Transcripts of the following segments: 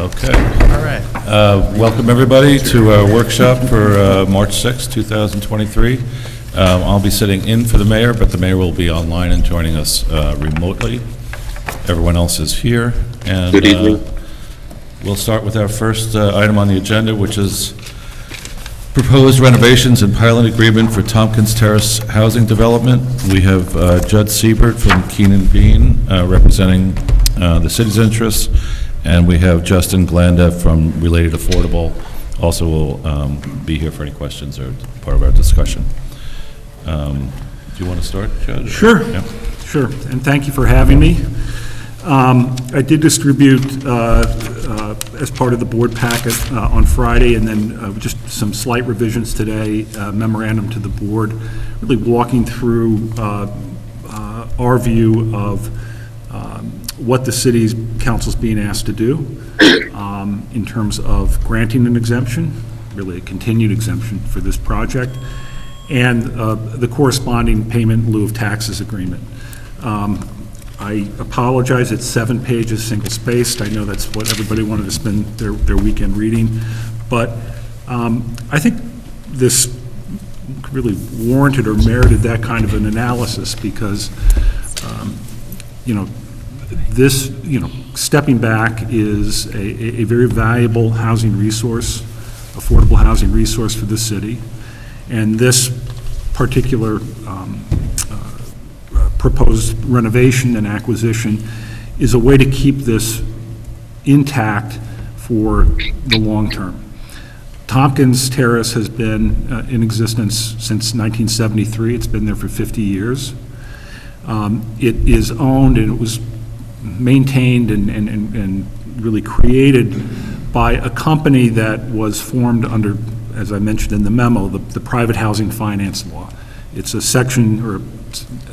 Okay. All right. Welcome, everybody, to our workshop for March 6, 2023. I'll be sitting in for the mayor, but the mayor will be online and joining us remotely. Everyone else is here. And, Good evening. We'll start with our first item on the agenda, which is proposed renovations and pilot agreement for Tompkins Terrace Housing Development. We have Judd Siebert from Keenan Bean representing the city's interests, and we have Justin Glenda from Related Affordable also will be here for any questions or part of our discussion. Do you want to start, Judd? Sure, Yeah. sure, and thank you for having me. I did distribute, as part of the board packet on Friday, and then just some slight revisions today, memorandum to the board, really walking through our view of what the city's council's being asked to do in terms of granting an exemption, really a continued exemption for this project, and the corresponding payment in lieu of taxes agreement. I apologize, it's 7 pages, single-spaced. I know that's what everybody wanted to spend their weekend reading, but I think this really warranted or merited that kind of an analysis because, this, stepping back is a very valuable housing resource, affordable housing resource for the city, and this particular proposed renovation and acquisition is a way to keep this intact for the long term. Tompkins Terrace has been in existence since 1973. It's been there for 50 years. It is owned and it was maintained and really created by a company that was formed under, as I mentioned in the memo, the private housing finance law. It's a section or a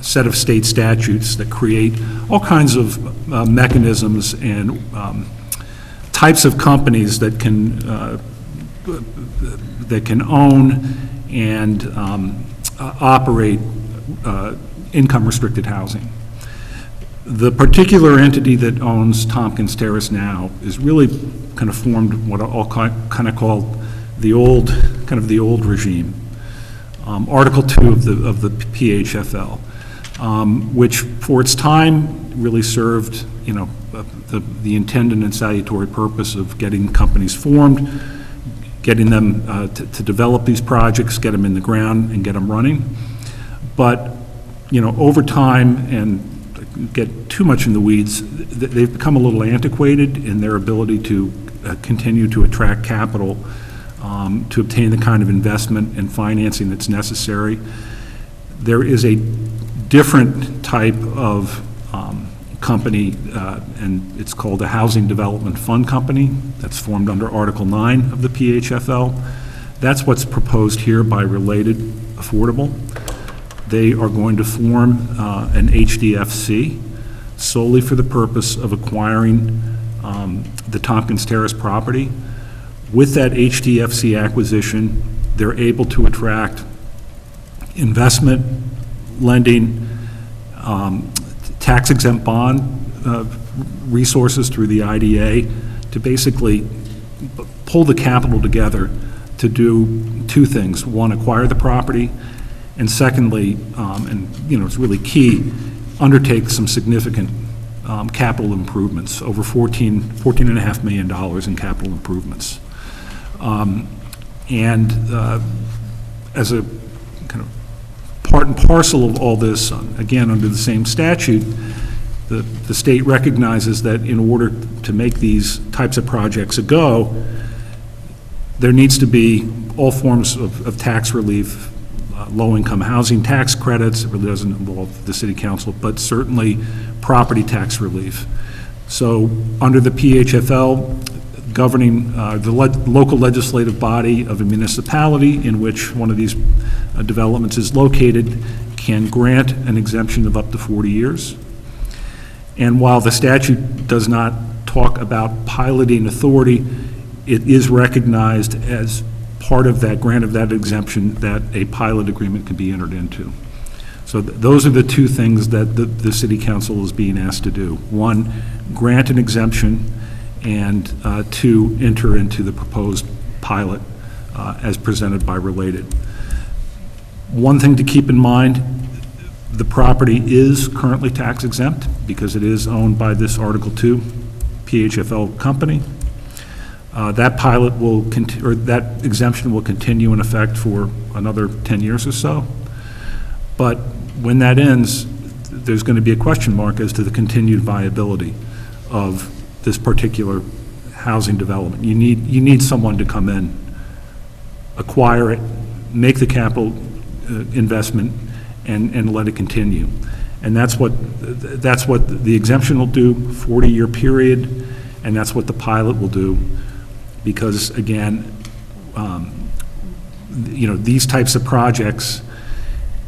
set of state statutes that create all kinds of mechanisms and types of companies that can own and operate income-restricted housing. The particular entity that owns Tompkins Terrace now is really kind of formed what I'll kind of call the old regime. Article 2 of the PHFL, which for its time really served, the intended and salutary purpose of getting companies formed, getting them to develop these projects, get them in the ground, and get them running. But, over time, and get too much in the weeds, they've become a little antiquated in their ability to continue to attract capital to obtain the kind of investment and financing that's necessary. There is a different type of company, and it's called a Housing Development Fund Company, that's formed under Article 9 of the PHFL. That's what's proposed here by Related Affordable. They are going to form an HDFC solely for the purpose of acquiring the Tompkins Terrace property. With that HDFC acquisition, they're able to attract investment, lending, tax-exempt bond resources through the IDA to basically pull the capital together to do two things. One, acquire the property, and secondly, and it's really key, undertake some significant capital improvements, over $14.5 million in capital improvements. As a kind of part and parcel of all this, again, under the same statute, the state recognizes that in order to make these types of projects a go, there needs to be all forms of tax relief, low-income housing tax credits. It really doesn't involve the city council, but certainly property tax relief. So under the PHFL, governing the local legislative body of a municipality in which one of these developments is located can grant an exemption of up to 40 years. And while the statute does not talk about piloting authority, it is recognized as part of that grant of that exemption that a pilot agreement can be entered into. So those are the two things that the city council is being asked to do. One, grant an exemption, and to enter into the proposed pilot as presented by Related. One thing to keep in mind, the property is currently tax exempt because it is owned by this Article 2 PHFL company. That pilot will, or that exemption will continue in effect for another 10 years or so. But when that ends, there's going to be a question mark as to the continued viability of this particular housing development. You need someone to come in, acquire it, make the capital investment, and let it continue. And that's what the exemption will do, 40-year period, and that's what the pilot will do. Because again, these types of projects,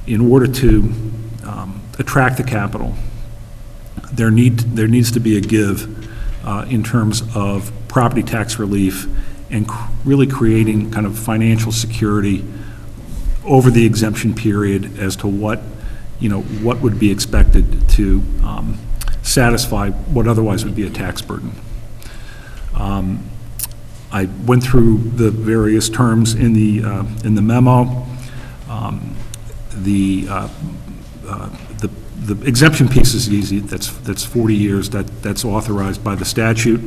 in order to attract the capital, there needs to be a give in terms of property tax relief and really creating kind of financial security over the exemption period as to what would be expected to satisfy what otherwise would be a tax burden. I went through the various terms in the memo. The exemption piece is easy. That's 40 years. That's authorized by the statute.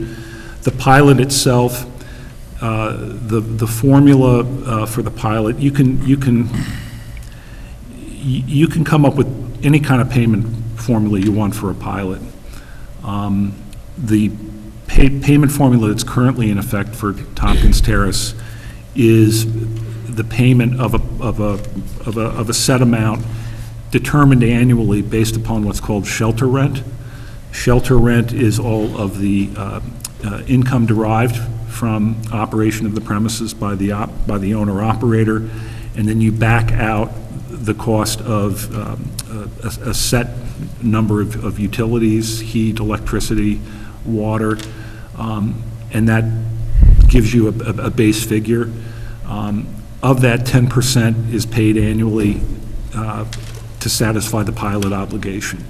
The pilot itself, the formula for the pilot, you can come up with any kind of payment formula you want for a pilot. The payment formula that's currently in effect for Tompkins Terrace is the payment of a set amount determined annually based upon what's called shelter rent. Shelter rent is all of the income derived from operation of the premises by the owner-operator, and then you back out the cost of a set number of utilities, heat, electricity, water, and that gives you a base figure. Of that, 10% is paid annually to satisfy the pilot obligation.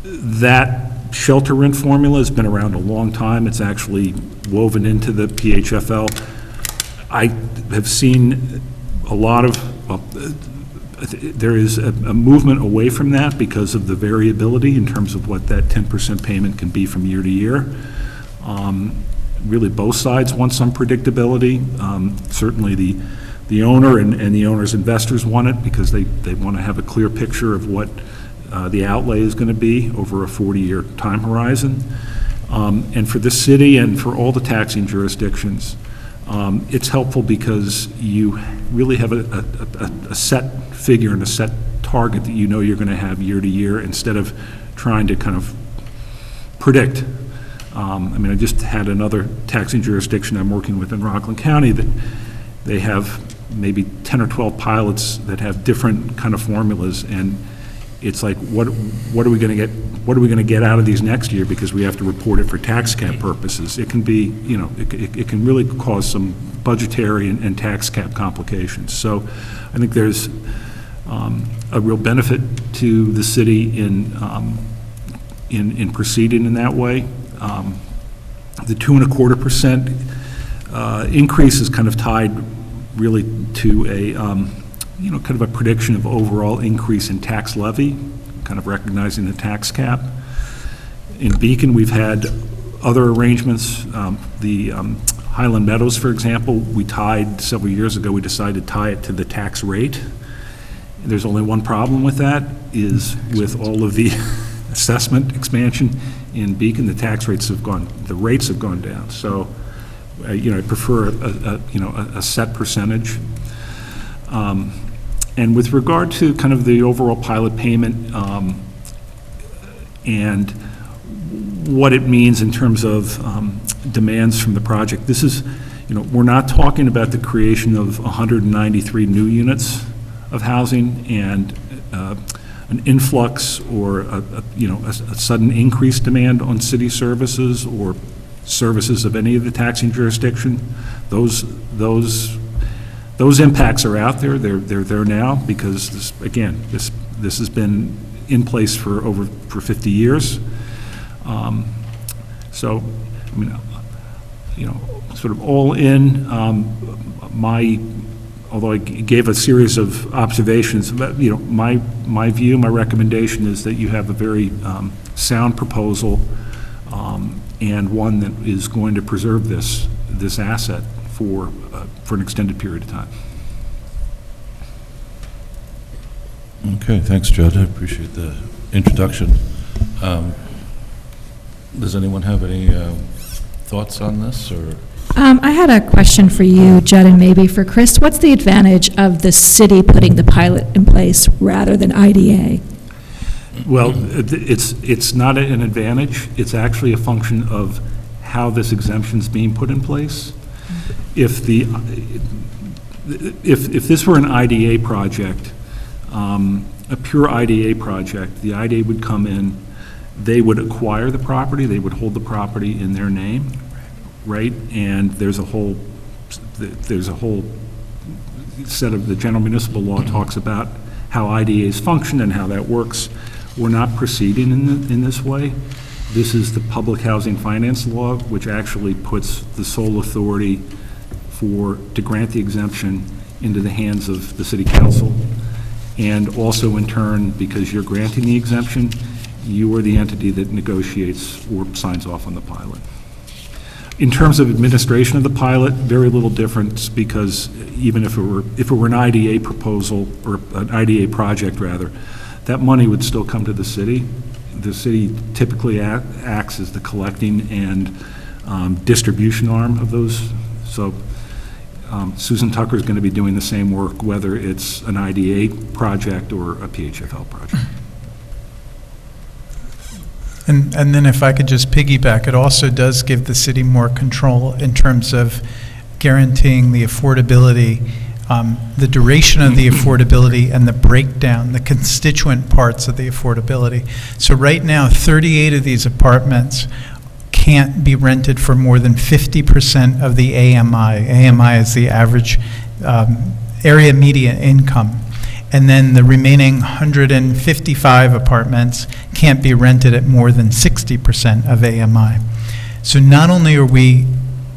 That shelter rent formula has been around a long time. It's actually woven into the PHFL. I have seen a lot of, there is a movement away from that because of the variability in terms of what that 10% payment can be from year to year. Really, both sides want some predictability. Certainly the owner and the owner's investors want it because they want to have a clear picture of what the outlay is going to be over a 40-year time horizon. And for the city and for all the taxing jurisdictions, it's helpful because you really have a set figure and a set target that you know you're going to have year to year instead of trying to kind of predict. I just had another taxing jurisdiction I'm working with in Rockland County that they have maybe 10 or 12 pilots that have different kind of formulas, and it's like, what are we going to get out of these next year because we have to report it for tax cap purposes? It can be, it can really cause some budgetary and tax cap complications. So I think there's a real benefit to the city in proceeding in that way. The 2.25% increase is kind of tied really to a kind of a prediction of overall increase in tax levy, kind of recognizing the tax cap. In Beacon, we've had other arrangements. The Highland Meadows, for example, we tied several years ago. We decided to tie it to the tax rate. There's only one problem with that, is with all of the assessment expansion in Beacon, the rates have gone down. So, I prefer a set percentage. And with regard to kind of the overall pilot payment and what it means in terms of demands from the project, this is, we're not talking about the creation of 193 new units of housing and an influx or a sudden increased demand on city services or services of any of the taxing jurisdiction. Those impacts are out there. They're there now because this has been in place for 50 years. So, I mean, sort of all in, although I gave a series of observations, but, my view, my recommendation is that you have a very sound proposal, and one that is going to preserve this asset for an extended period of time. Okay, thanks, Judd. I appreciate the introduction. Does anyone have any thoughts on this, or? I had a question for you, Judd, and maybe for Chris. What's the advantage of the city putting the pilot in place rather than IDA? Well, it's not an advantage. It's actually a function of how this exemption is being put in place. If this were an IDA project, a pure IDA project, the IDA would come in, they would acquire the property, they would hold the property in their name, right? And there's a whole set of, the general municipal law talks about how IDAs function and how that works. We're not proceeding in this way. This is the public housing finance law, which actually puts the sole authority to grant the exemption into the hands of the city council. And also in turn, because you're granting the exemption, you are the entity that negotiates or signs off on the pilot. In terms of administration of the pilot, very little difference, because even if it were an IDA proposal, or an IDA project rather, that money would still come to the city. The city typically acts as the collecting and distribution arm of those. So Susan Tucker is going to be doing the same work, whether it's an IDA project or a PHFL project. And then if I could just piggyback, it also does give the city more control in terms of guaranteeing the affordability, the duration of the affordability, and the breakdown, the constituent parts of the affordability. So right now, 38 of these apartments can't be rented for more than 50% of the AMI. AMI is the average area median income. And then the remaining 155 apartments can't be rented at more than 60% of AMI. So not only are we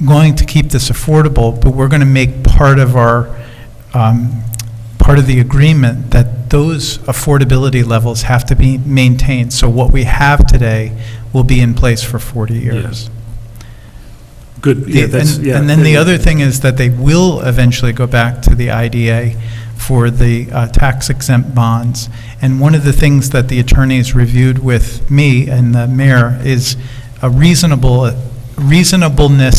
going to keep this affordable, but we're going to make part of our part of the agreement that those affordability levels have to be maintained. So what we have today will be in place for 40 years. Yes. Good. Yeah, and then the other thing is that they will eventually go back to the IDA for the tax-exempt bonds. And one of the things that the attorneys reviewed with me and the mayor is a reasonableness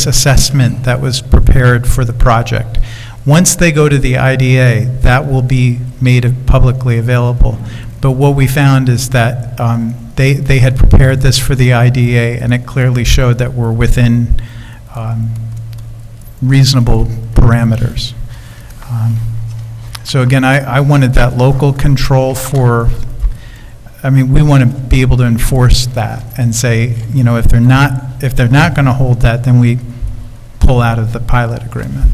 assessment that was prepared for the project. Once they go to the IDA, that will be made publicly available. But what we found is that they had prepared this for the IDA, and it clearly showed that we're within reasonable parameters. So again, I wanted that local control we want to be able to enforce that and say, if they're not going to hold that, then we pull out of the pilot agreement.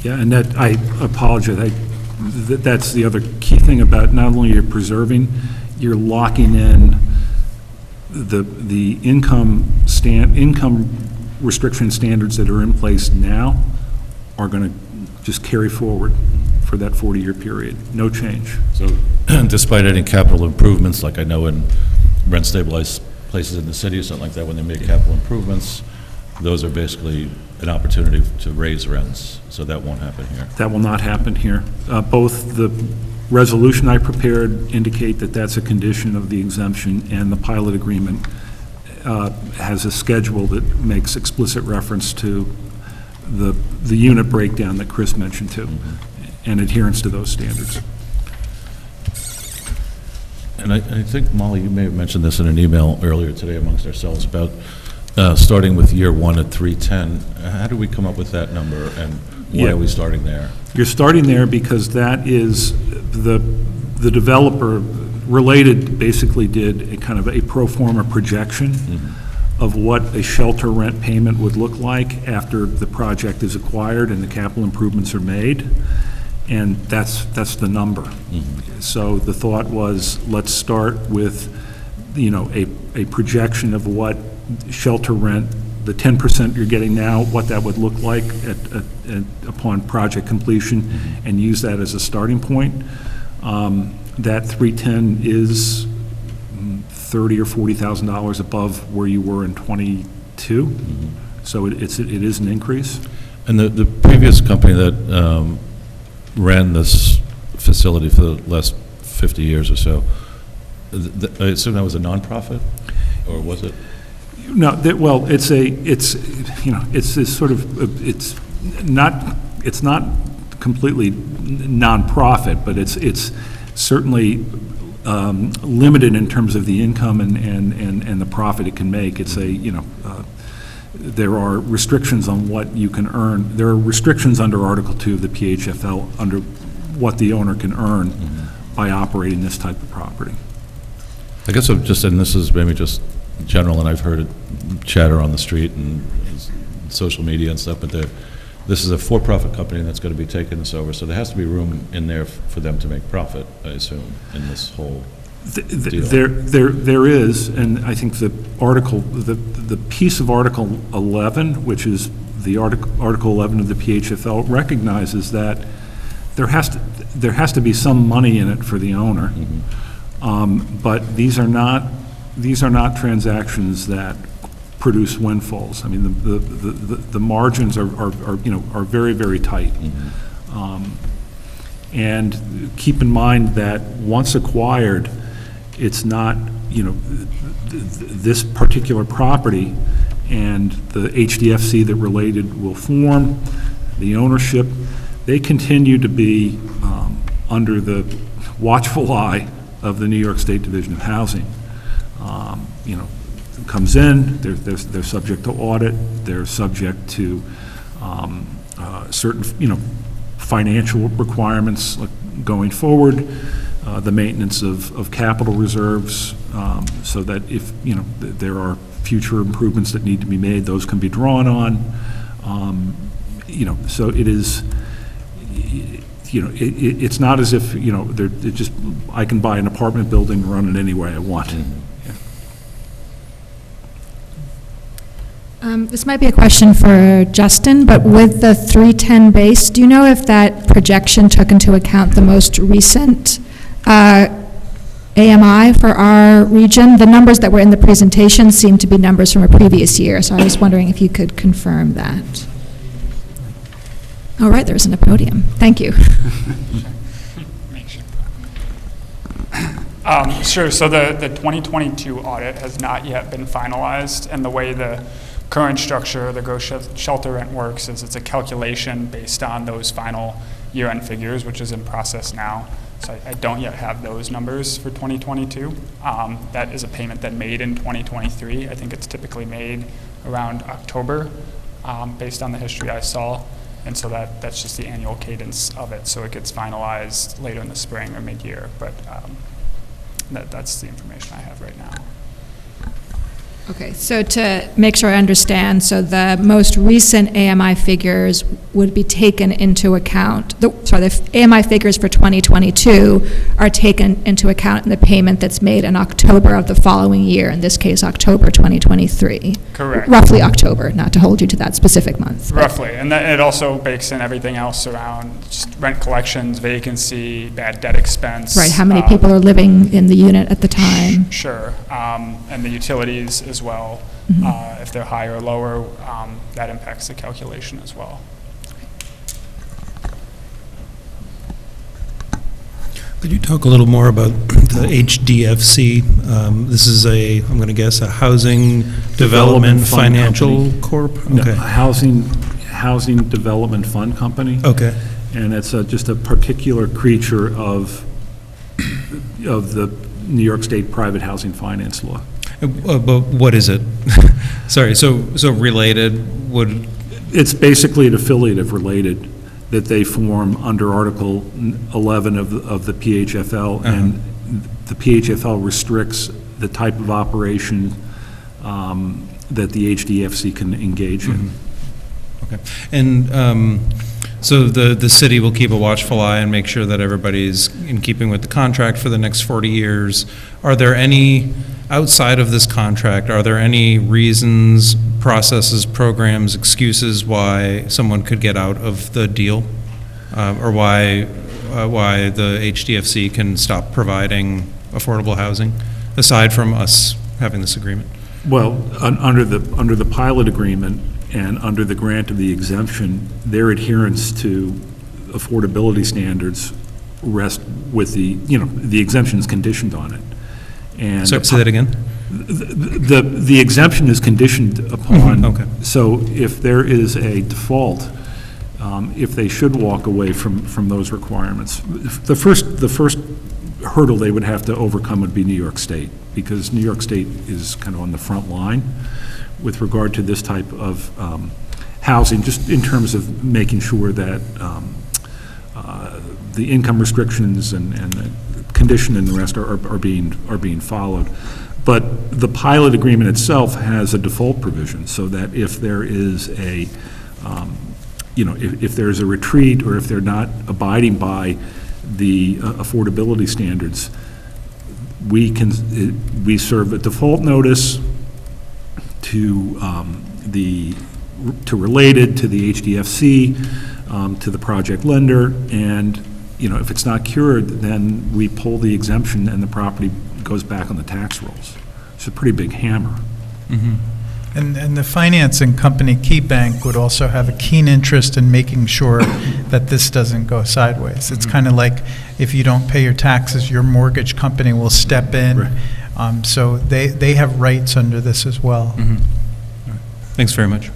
Yeah, and that, I apologize, that's the other key thing about not only you're preserving, you're locking in the income restriction standards that are in place now are going to just carry forward for that 40-year period. No change. So despite any capital improvements, like I know in rent-stabilized places in the city or something like that, when they make capital improvements, those are basically an opportunity to raise rents. So that won't happen here. That will not happen here. Both the resolution I prepared indicate that that's a condition of the exemption, and the pilot agreement has a schedule that makes explicit reference to the unit breakdown that Chris mentioned too, and adherence to those standards. And I think, Molly, you may have mentioned this in an email earlier today amongst ourselves about starting with year one at 310. How do we come up with that number, and why are we starting there? You're starting there because that is the developer Related basically did a kind of a pro forma projection of what a shelter rent payment would look like after the project is acquired and the capital improvements are made, and that's the number. So the thought was, let's start with, a projection of what shelter rent, the 10% you're getting now, what that would look like upon project completion, and use that as a starting point. That 310 is $30,000 or $40,000 above where you were in '22, so it is an increase. And the previous company that ran this facility for the last 50 years or so, I assume that was a nonprofit, or was it? No, well, it's this sort of, it's not completely nonprofit, but it's certainly limited in terms of the income and the profit it can make. It's there are restrictions on what you can earn. There are restrictions under Article 2 of the PHFL under what the owner can earn by operating this type of property. I guess I'm just, and this is maybe just general, and I've heard it chatter on the street and social media and stuff, but this is a for-profit company that's going to be taking this over, so there has to be room in there for them to make profit, I assume, in this whole deal. There is, and I think the article, the piece of Article 11, which is the Article 11 of the PHFL, recognizes that there has to be some money in it for the owner. But these are not transactions that produce windfalls. I mean, the margins are very, very tight. And keep in mind that once acquired, it's not, this particular property and the HDFC that related will form, the ownership, they continue to be under the watchful eye of the New York State Division of Housing. Comes in, they're subject to audit, they're subject to certain, financial requirements going forward, the maintenance of capital reserves, so that if, there are future improvements that need to be made, those can be drawn on. So it is, it's not as if, I can buy an apartment building and run it any way I want. This might be a question for Justin, but with the 310 base, do you know if that projection took into account the most recent AMI for our region? The numbers that were in the presentation seem to be numbers from a previous year, so I was wondering if you could confirm that. All right, there's a podium. Thank you. Sure, so the 2022 audit has not yet been finalized, and the way the current structure of the gross shelter rent works is it's a calculation based on those final year-end figures, which is in process now. So I don't yet have those numbers for 2022. That is a payment that made in 2023. I think it's typically made around October, based on the history I saw. And so that's just the annual cadence of it. So it gets finalized later in the spring or mid-year, but that's the information I have right now. Okay, so to make sure I understand, so the most recent AMI figures would be taken into account, the AMI figures for 2022 are taken into account in the payment that's made in October of the following year, in this case, October 2023. Correct. Roughly October, not to hold you to that specific month. Roughly, and then it also bakes in everything else around just rent collections, vacancy, bad debt expense. Right, how many people are living in the unit at the time? Sure, and the utilities as well. If they're higher or lower, that impacts the calculation as well. Could you talk a little more about the HDFC? This is I'm going to guess, a Housing Development Fund Financial Company. Corp? No, Okay. Housing Development Fund Company. Okay. And it's just a particular creature of the New York State private housing finance law. But what is it? Sorry, so related would... It's basically an affiliate of Related that they form under Article 11 of the PHFL, and the PHFL restricts the type of operation that the HDFC can engage in. Okay. And so the city will keep a watchful eye and make sure that everybody's in keeping with the contract for the next 40 years. Are there any outside of this contract, are there any reasons, processes, programs, excuses why someone could get out of the deal? Or why the HDFC can stop providing affordable housing, aside from us having this agreement? Well, under the pilot agreement and under the grant of the exemption, their adherence to affordability standards rest with the exemption is conditioned on it. And So, say that again? the exemption is conditioned upon. Okay. So if there is a default, if they should walk away from those requirements, the first hurdle they would have to overcome would be New York State, because New York State is kind of on the front line with regard to this type of housing, just in terms of making sure that the income restrictions and the condition and the rest are being followed. But the pilot agreement itself has a default provision, so that if there is a, if there's a retreat, or if they're not abiding by the affordability standards, we serve a default notice to Related, to the HDFC, to the project lender, and if it's not cured, then we pull the exemption and the property goes back on the tax rolls. It's a pretty big hammer. And the financing company, KeyBank, would also have a keen interest in making sure that this doesn't go sideways. It's kind of like, if you don't pay your taxes, your mortgage company will step in. Right. So they have rights under this as well. Thanks very much.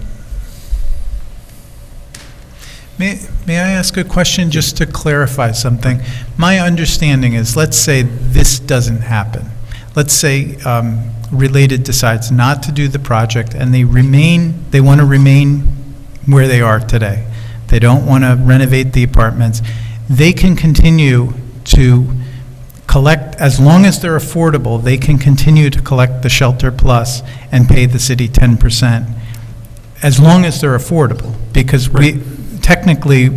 May I ask a question just to clarify something? My understanding is, let's say this doesn't happen. Let's say Related decides not to do the project, and they want to remain where they are today. They don't want to renovate the apartments. They can continue to collect, as long as they're affordable, they can continue to collect the Shelter Plus and pay the city 10%, as long as they're affordable, because technically,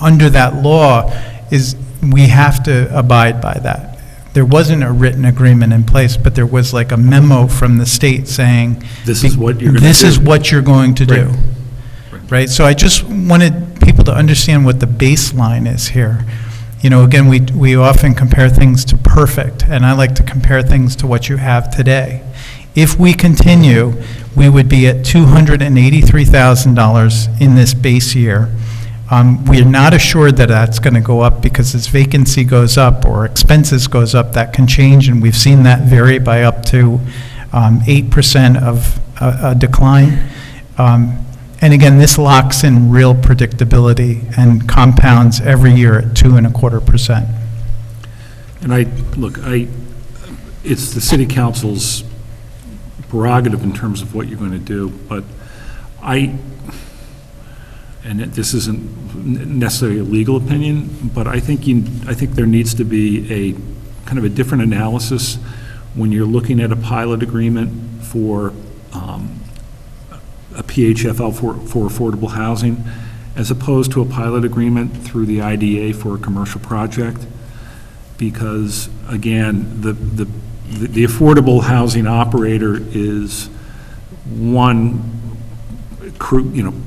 under that law, we have to abide by that. There wasn't a written agreement in place, but there was like a memo from the state saying, This is what you're going to do. This is what you're going to do. Right? So I just wanted people to understand what the baseline is here. Again, we often compare things to perfect, and I like to compare things to what you have today. If we continue, we would be at $283,000 in this base year. We're not assured that that's going to go up, because as vacancy goes up or expenses goes up, that can change, and we've seen that vary by up to 8% of a decline. And again, this locks in real predictability and compounds every year at 2.25%. And it's the city council's prerogative in terms of what you're going to do, but and this isn't necessarily a legal opinion, but I think there needs to be a kind of a different analysis when you're looking at a pilot agreement for a PHFL for affordable housing, as opposed to a pilot agreement through the IDA for a commercial project, because again, the affordable housing operator is one,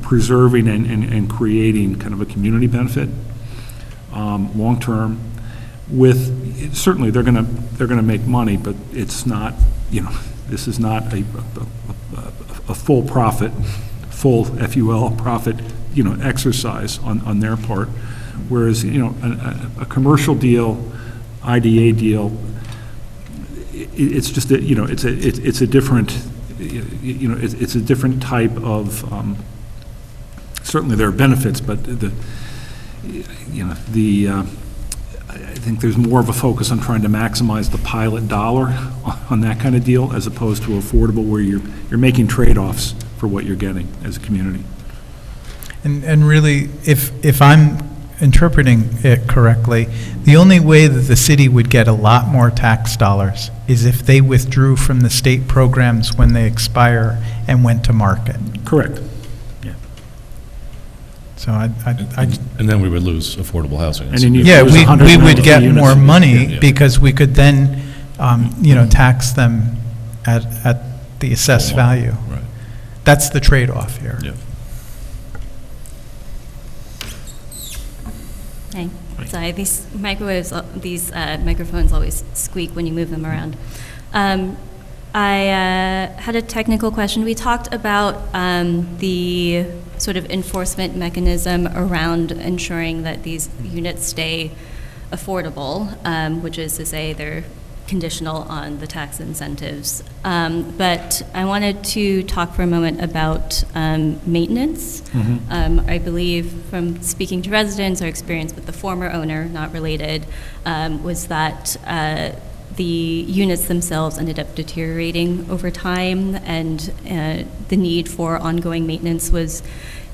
preserving and creating kind of a community benefit long-term. With certainly they're going to make money, but it's not, this is not a full profit, full FUL profit, exercise on their part. Whereas a commercial deal, IDA deal, it's just it's a different. It's a different type of, certainly there are benefits, but I think there's more of a focus on trying to maximize the pilot dollar on that kind of deal, as opposed to affordable, where you're making trade-offs for what you're getting as a community. And really, if I'm interpreting it correctly, the only way that the city would get a lot more tax dollars is if they withdrew from the state programs when they expire and went to market. Correct. Yeah. So And then we would lose affordable housing. And then you yeah, lose we 190 would get units. more money Yeah. because we could then, tax them at the assessed value. Right, That's the trade-off here. yeah. Hey, sorry, these microphones always squeak when you move them around. I had a technical question. We talked about the sort of enforcement mechanism around ensuring that these units stay affordable, which is to say they're conditional on the tax incentives. But I wanted to talk for a moment about maintenance. I believe from speaking to residents, our experience with the former owner, not related, was that the units themselves ended up deteriorating over time, and the need for ongoing maintenance was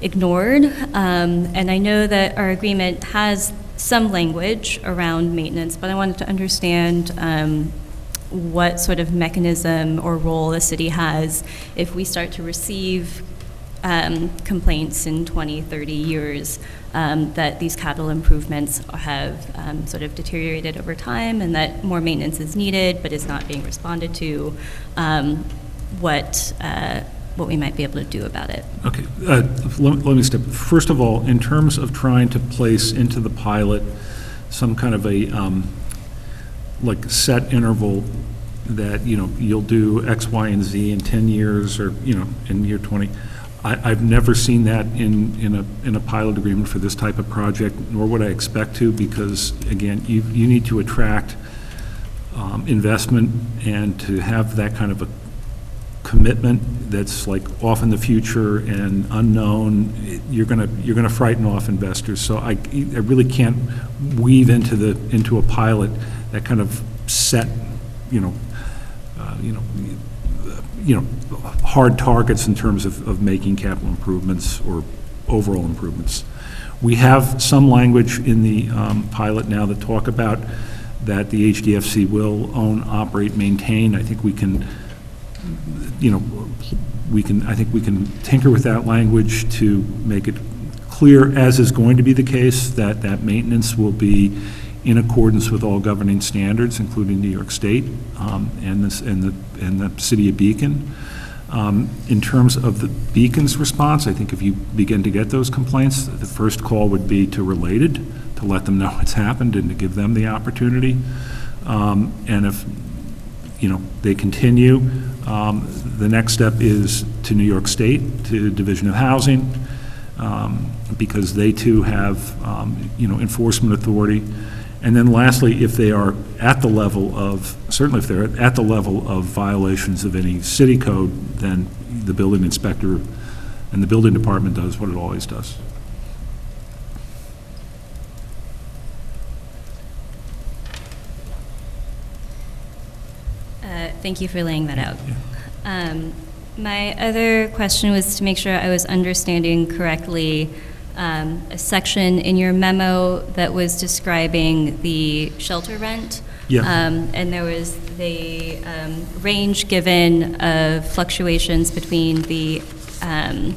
ignored. And I know that our agreement has some language around maintenance, but I wanted to understand what sort of mechanism or role the city has if we start to receive complaints in 20, 30 years that these capital improvements have sort of deteriorated over time and that more maintenance is needed but is not being responded to, what we might be able to do about it. Okay, let me step. First of all, in terms of trying to place into the pilot some kind of a like set interval that, you know, you'll do X, Y, and Z in 10 years or, you know, in year 20. I've never seen that in a pilot agreement for this type of project, nor would I expect to, because again, you need to attract investment, and to have that kind of a commitment that's like off in the future and unknown, you're gonna frighten off investors. So I really can't weave into a pilot that kind of set, hard targets in terms of making capital improvements or overall improvements. We have some language in the pilot now that talk about that the HDFC will own, operate, maintain. I think we can, I think we can tinker with that language to make it clear, as is going to be the case, that that maintenance will be in accordance with all governing standards, including New York State and the city of Beacon. In terms of the Beacon's response, I think if you begin to get those complaints, the first call would be to Related, to let them know it's happened and to give them the opportunity. And if they continue, the next step is to New York State, to Division of Housing, because they too have enforcement authority. And then lastly, if they are at the level of, certainly if they're at the level of violations of any city code, then the building inspector and the building department does what it always does. Thank you for laying that out. My other question was to make sure I was understanding correctly a section in your memo that was describing the shelter rent. Yeah. And there was the range given of fluctuations between the, I'm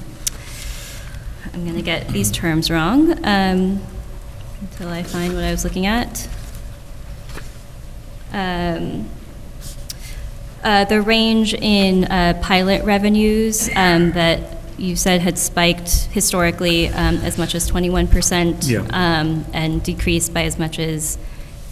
going to get these terms wrong until I find what I was looking at. The range in pilot revenues that you said had spiked historically as much as 21%, Yeah. And decreased by as much as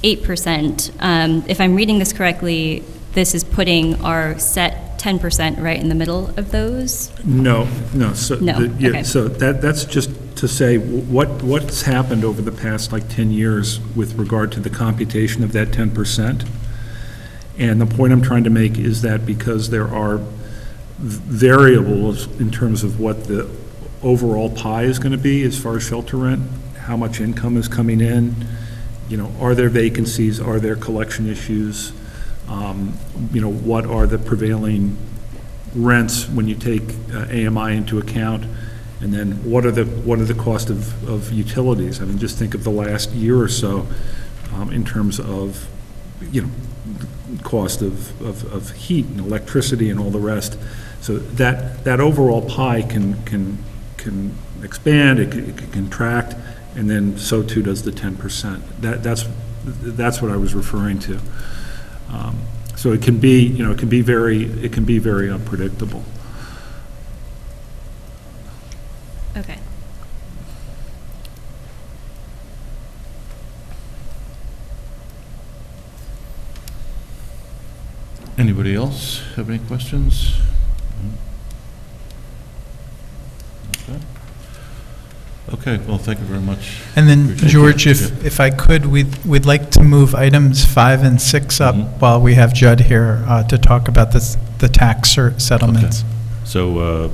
8%. If I'm reading this correctly, this is putting our set 10% right in the middle of those? No. So No, okay. So that's just to say what's happened over the past 10 years with regard to the computation of that 10%. And the point I'm trying to make is that because there are variables in terms of what the overall pie is going to be as far as shelter rent, how much income is coming in, are there vacancies, are there collection issues, what are the prevailing rents when you take AMI into account, and then what are the cost of utilities? I mean, just think of the last year or so in terms of cost of heat and electricity and all the rest. So that overall pie can expand, it can contract, and then so too does the 10%. That's what I was referring to. So it can be, it can be very unpredictable. Okay. Anybody else have any questions? Okay, well, thank you very much. And then, Appreciate George, it. if I could, we'd like to move items 5 and 6 up Mhm. while we have Judd here to talk about the tax settlements. So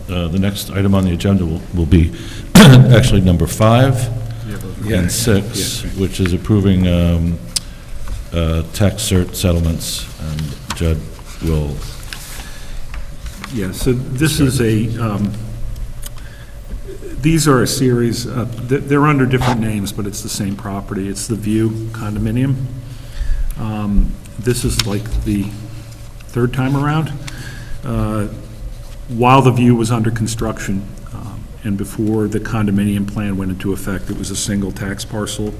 the next item on the agenda will be actually number 5 and 6, which is approving tax cert settlements, and Judd will, Yeah, so this is these are a series, they're under different names, but it's the same property. It's the View condominium. This is like the third time around. While the View was under construction, and before the condominium plan went into effect, it was a single tax parcel.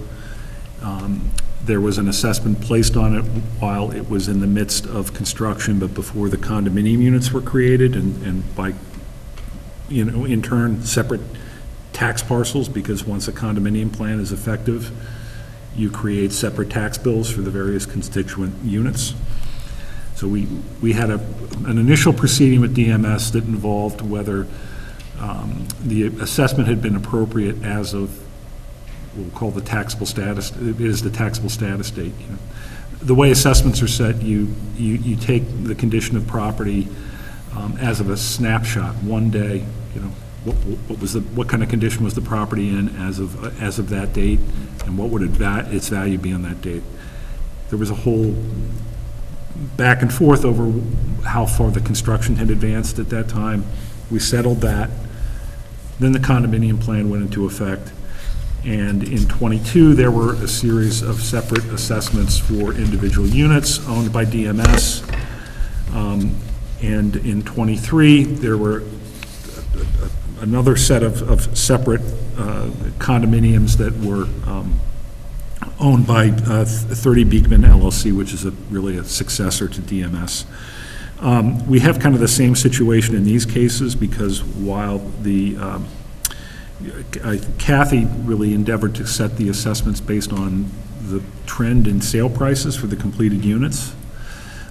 There was an assessment placed on it while it was in the midst of construction, but before the condominium units were created, and by, in turn, separate tax parcels, because once a condominium plan is effective, you create separate tax bills for the various constituent units. So we had an initial proceeding with DMS that involved whether the assessment had been appropriate as of, we'll call the taxable status, it is the taxable status date. The way assessments are set, you take the condition of property as of a snapshot, one day, what kind of condition was the property in as of that date, and what would its value be on that date. There was a whole back and forth over how far the construction had advanced at that time. We settled that. Then the condominium plan went into effect. And in '22, there were a series of separate assessments for individual units owned by DMS. And in '23, there were another set of separate condominiums that were owned by 30 Beekman LLC, which is really a successor to DMS. We have kind of the same situation in these cases, because while Kathy really endeavored to set the assessments based on the trend in sale prices for the completed units.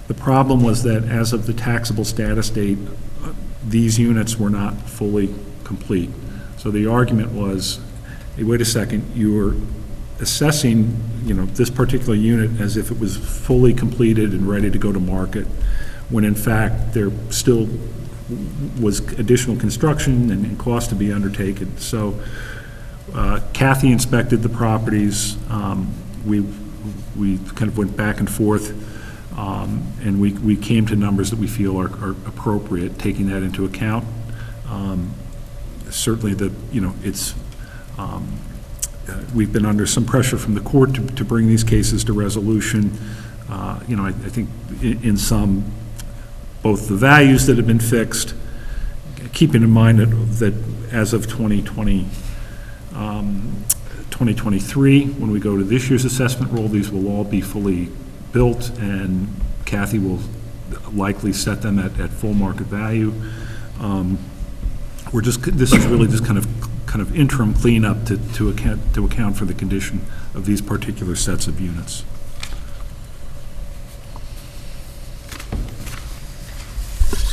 The problem was that as of the taxable status date, these units were not fully complete. So the argument was, hey, wait a second, you were assessing, this particular unit as if it was fully completed and ready to go to market, when in fact there still was additional construction and cost to be undertaken. So Kathy inspected the properties. We kind of went back and forth, and we came to numbers that we feel are appropriate, taking that into account. Certainly it's we've been under some pressure from the court to bring these cases to resolution. I think in some, both the values that have been fixed, keeping in mind that as of 2023, when we go to this year's assessment roll, these will all be fully built, and Kathy will likely set them at full market value. This is really just kind of interim cleanup to account for the condition of these particular sets of units.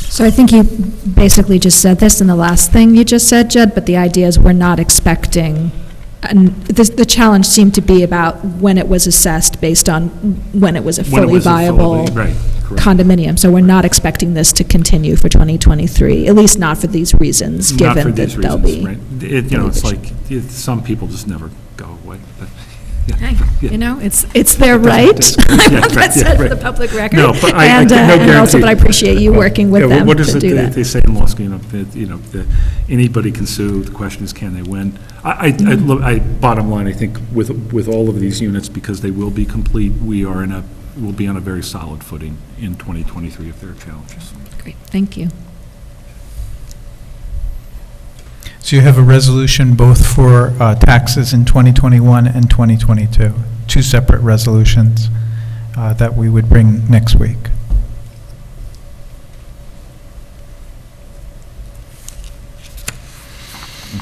So I think you basically just said this in the last thing you just said, Judd, but the idea is we're not expecting, and the challenge seemed to be about when it was assessed based on when it was a fully viable Right, correct. condominium. So we're not expecting this to continue for 2023, at least not for these reasons, Not given for that these they'll reasons, be. right. It's like, some people just never go away. But, yeah. Hey, Yeah. it's their right. Yeah, right, That's yeah, for right. the public record. No, but I And can no also, guarantee- but I appreciate you working with Yeah, them what is to it do they that. say in law school, anybody can sue, the question is, can they win? Bottom line, I think with all of these units, because they will be complete, we'll be on a very solid footing in 2023 if there are challenges. Great, thank you. So you have a resolution both for taxes in 2021 and 2022, two separate resolutions. that we would bring next week.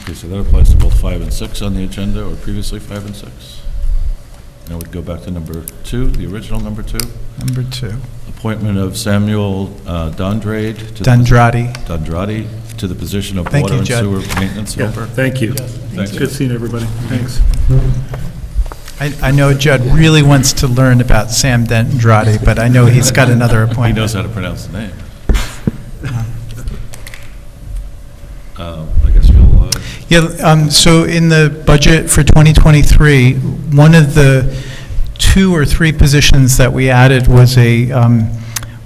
Okay, so that applies to both 5 and 6 on the agenda, or previously 5 and 6. Now we'd go back to number 2, the original number 2. Number 2. Appointment of Samuel Dondrade. Dondrade to the position of Thank Water you, and Judd. Sewer Maintenance Yeah, Helper. thank you. Thanks. Good seeing everybody. Thanks. I know Judd really wants to learn about Sam Dendrade, but I know he's got another He appointment. knows how to pronounce the name. I guess you'll, Yeah, so in the budget for 2023, one of the 2 or 3 positions that we added was a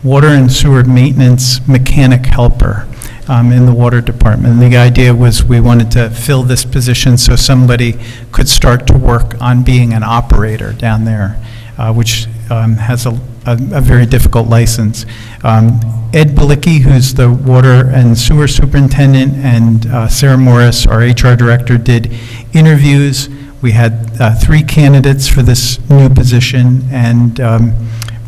water and sewer maintenance mechanic helper in the water department. And the idea was we wanted to fill this position so somebody could start to work on being an operator down there, which has a very difficult license. Ed Balicki, who's the water and sewer superintendent, and Sarah Morris, our HR director, did interviews. We had 3 candidates for this new position, and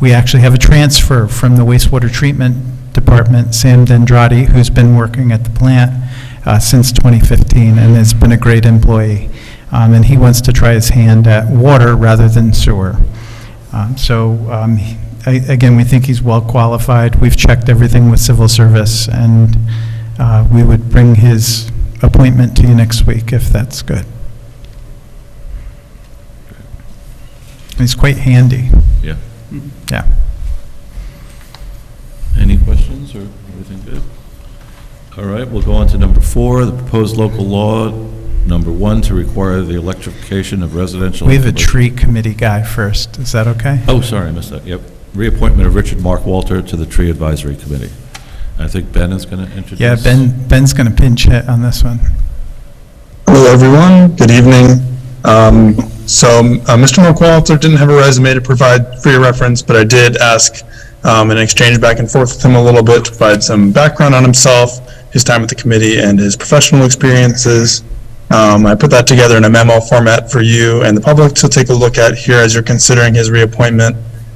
we actually have a transfer from the wastewater treatment department, Sam Dendrade, who's been working at the plant since 2015 and has been a great employee. And he wants to try his hand at water rather than sewer. Again, we think he's well qualified. We've checked everything with civil service, and we would bring his appointment to you next week if that's good. He's quite handy. yeah. Yeah. Any questions, or everything good? All right, we'll go on to number 4, the proposed local law, number 1, to require the electrification of residential. We have a tree committee guy first. Is that okay? Oh, sorry, I missed that, yep. Reappointment of Richard Mark Walter to the Tree Advisory Committee. I think Ben is going to introduce. Yeah, Ben's going to pinch hit on this one. Hello, everyone. Good evening. Mr. Mark Walter didn't have a resume to provide for your reference, but I did ask an exchange back and forth with him a little bit to provide some background on himself, his time with the committee, and his professional experiences. I put that together in a memo format for you and the public to take a look at here as you're considering his reappointment.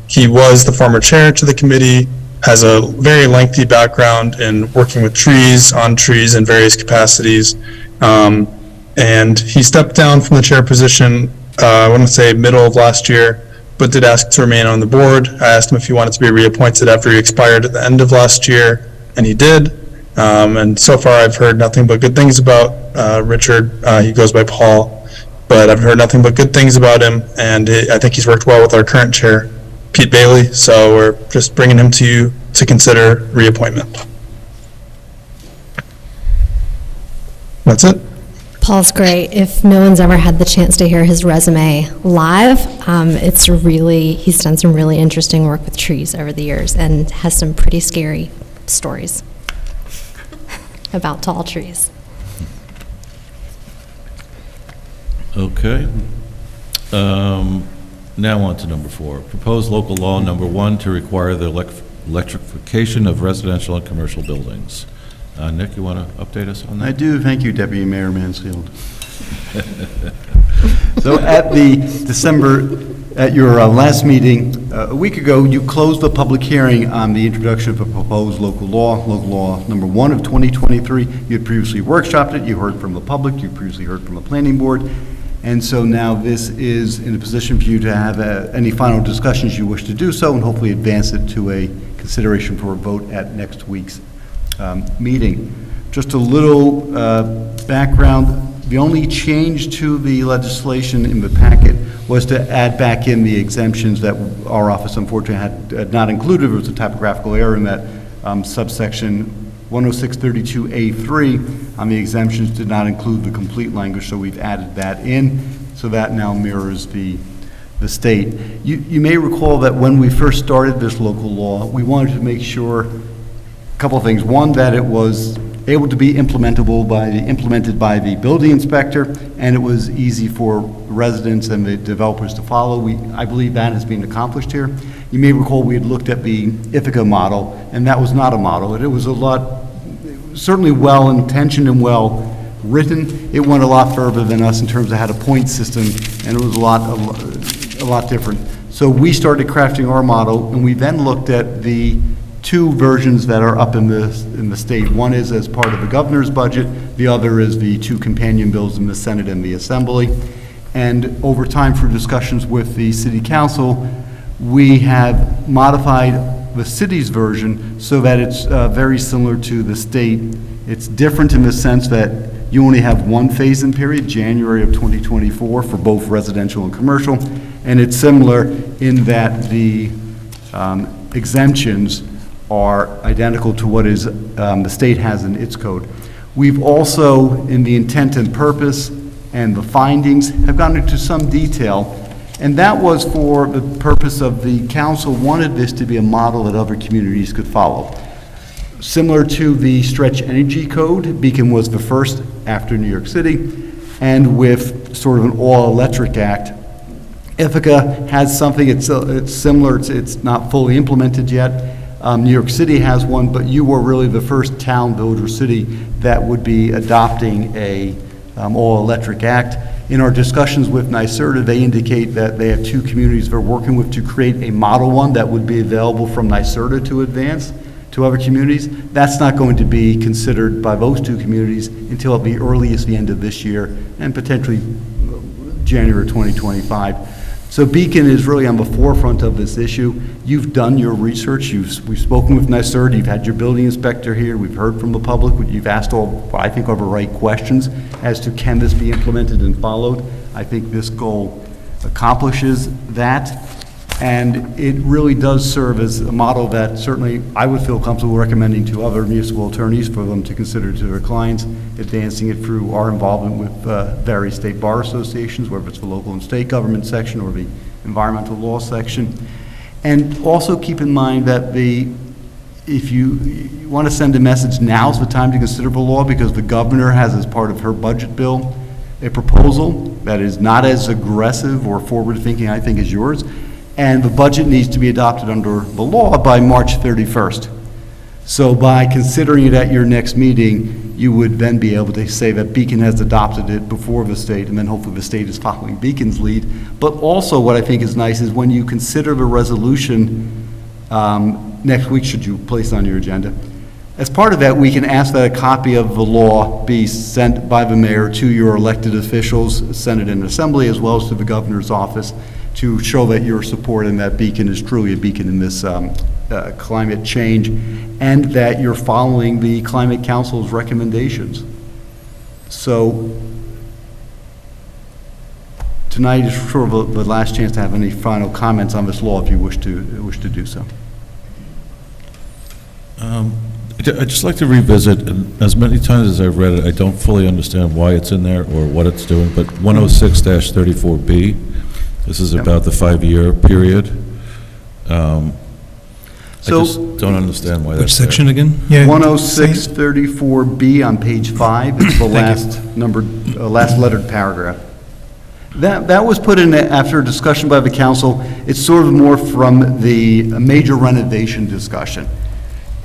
He was the former chair to the committee, has a very lengthy background in working with trees, on trees in various capacities. And he stepped down from the chair position, I want to say middle of last year, but did ask to remain on the board. I asked him if he wanted to be reappointed after he expired at the end of last year, and he did. And so far I've heard nothing but good things about Richard. He goes by Paul, but I've heard nothing but good things about him, and I think he's worked well with our current chair, Pete Bailey, so we're just bringing him to you to consider reappointment. That's it. Paul's great. If no one's ever had the chance to hear his resume live, he's done some really interesting work with trees over the years and has some pretty scary stories about tall trees. Okay. Now on to number 4. Proposed local law number 1 to require the electrification of residential and commercial buildings. Nick, you want to update us on that? I do. Thank you, Deputy Mayor Mansfield. So at your last meeting, a week ago, you closed the public hearing on the introduction of a proposed local law number 1 of 2023. You had previously workshopped it, you heard from the public, you previously heard from the planning board, and so now this is in a position for you to have any final discussions you wish to do so, and hopefully advance it to a consideration for a vote at next week's meeting. Just a little background. The only change to the legislation in the packet was to add back in the exemptions that our office unfortunately had not included. There was a typographical error in that subsection 10632A3 on the exemptions did not include the complete language, so we've added that in. So that now mirrors the state. You may recall that when we first started this local law, we wanted to make sure a couple of things. One, that it was able to be implemented by the building inspector, and it was easy for residents and the developers to follow. I believe that has been accomplished here. You may recall we had looked at the Ithaca model, and that was not a model. It was certainly well-intentioned and well-written. It went a lot further than us in terms of how to point system, and it was a lot different. So we started crafting our model, and we then looked at the two versions that are up in the state. One is as part of the governor's budget, the other is the two companion bills in the Senate and the Assembly. And over time, through discussions with the city council, we have modified the city's version so that it's very similar to the state. It's different in the sense that you only have one phase-in period, January of 2024, for both residential and commercial, and it's similar in that the exemptions are identical to what is the state has in its code. We've also, in the intent and purpose and the findings, have gone into some detail, and that was for the purpose of the council wanted this to be a model that other communities could follow. Similar to the Stretch Energy Code, Beacon was the first after New York City, and with sort of an all-electric act. Ithaca has something, it's similar, it's not fully implemented yet. New York City has one, but you were really the first town, village, or city that would be adopting a all-electric act. In our discussions with NYSERDA, they indicate that they have two communities they're working with to create a model one that would be available from NYSERDA to advance to other communities. That's not going to be considered by those two communities until at the earliest the end of this year and potentially January 2025. So Beacon is really on the forefront of this issue. You've done your research. We've spoken with NYSERDA. You've had your building inspector here. We've heard from the public. You've asked all, what I think, are the right questions as to can this be implemented and followed. I think this goal accomplishes that. And it really does serve as a model that certainly I would feel comfortable recommending to other municipal attorneys for them to consider to their clients, advancing it through our involvement with various state bar associations, whether it's the local and state government section or the environmental law section. And also keep in mind that if you want to send a message, now's the time to consider the law, because the governor has, as part of her budget bill, a proposal that is not as aggressive or forward-thinking, I think, as yours. And the budget needs to be adopted under the law by March 31st. So by considering it at your next meeting, you would then be able to say that Beacon has adopted it before the state, and then hopefully the state is following Beacon's lead. But also what I think is nice is when you consider the resolution next week, should you place on your agenda, as part of that, we can ask that a copy of the law be sent by the mayor to your elected officials, Senate and Assembly, as well as to the governor's office, to show that your support and that Beacon is truly a beacon in this climate change, and that you're following the Climate Council's recommendations. So tonight is sort of the last chance to have any final comments on this law if you wish to do so. I'd just like to revisit, and as many times as I've read it, I don't fully understand why it's in there or what it's doing, but 106-34B, this is about the 5-year period. I just don't understand why that's Which section again? Yeah, 106-34B on page 5, it's the last numbered, last lettered paragraph. That was put in after a discussion by the council. It's sort of more from the major renovation discussion.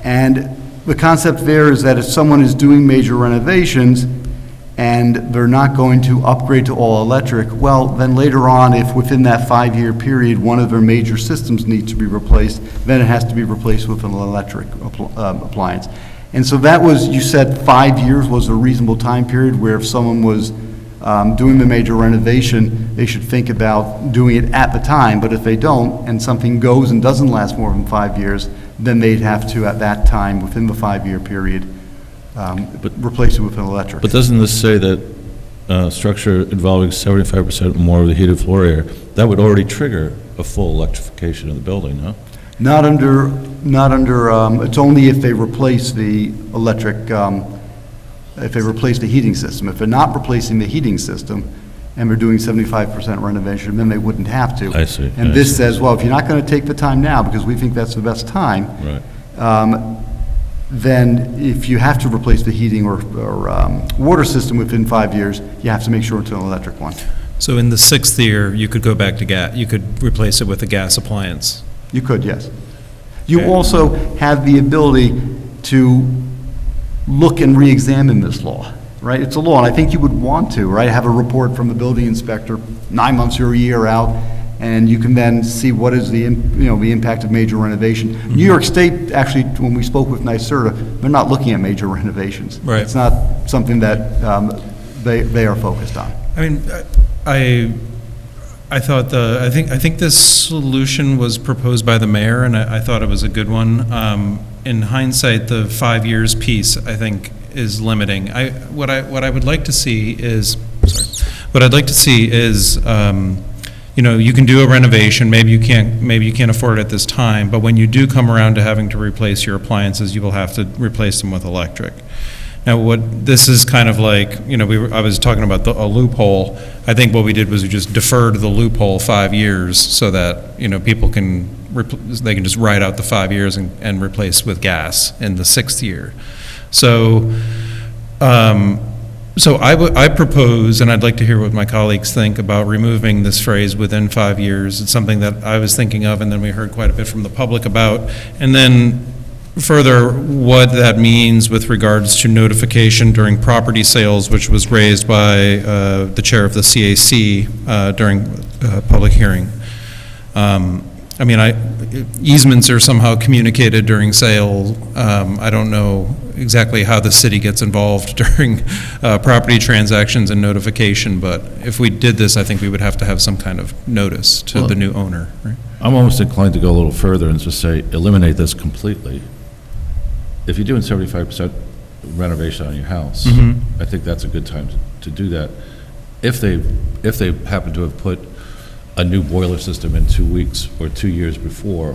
And the concept there is that if someone is doing major renovations and they're not going to upgrade to all electric, well, then later on, if within that 5-year period, one of their major systems needs to be replaced, then it has to be replaced with an electric appliance. And so that was, you said 5 years was a reasonable time period where if someone was doing the major renovation, they should think about doing it at the time, but if they don't, and something goes and doesn't last more than 5 years, then they'd have to, at that time, within the 5-year period, replace it with an electric. But doesn't this say that structure involving 75% or more of the heated floor area, that would already trigger a full electrification of the building, no? Not under, it's only if they replace the electric, if they replace the heating system. If they're not replacing the heating system and they're doing 75% renovation, then they wouldn't have to. I see. And this says, well, if you're not going to take the time now, because we think that's the best time, Right. then if you have to replace the heating or water system within 5 years, you have to make sure it's an electric one. So in the 6th year, you could go back to gas, you could replace it with a gas appliance. You could, yes. You Okay. also have the ability to look and re-examine this law, right? It's a law, and I think you would want to, right? Have a report from the building inspector 9 months or a year out, and you can then see what is the, the impact of major renovation. New York State, actually, when we spoke with NYSERDA, they're not looking at major renovations. Right. It's not something that they are focused on. I mean, I thought I think this solution was proposed by the mayor, and I thought it was a good one. In hindsight, the 5 years piece, I think, is limiting. What I would like to see is, you can do a renovation, maybe you can't afford it at this time, but when you do come around to having to replace your appliances, you will have to replace them with electric. Now, what this is kind of like, I was talking about a loophole. I think what we did was we just deferred the loophole 5 years so that, people they can just ride out the 5 years and replace with gas in the 6th year. So, I propose, and I'd like to hear what my colleagues think about removing this phrase "within 5 years." It's something that I was thinking of, and then we heard quite a bit from the public about. And then further, what that means with regards to notification during property sales, which was raised by the chair of the CAC during public hearing. Easements are somehow communicated during sale. I don't know exactly how the city gets involved during property transactions and notification, but if we did this, I think we would have to have some kind of notice to the new owner, right? I'm almost inclined to go a little further and just say, eliminate this completely. If you're doing 75% renovation on your house, I think that's a good time to do that. If they happen to have put a new boiler system in 2 weeks or 2 years before,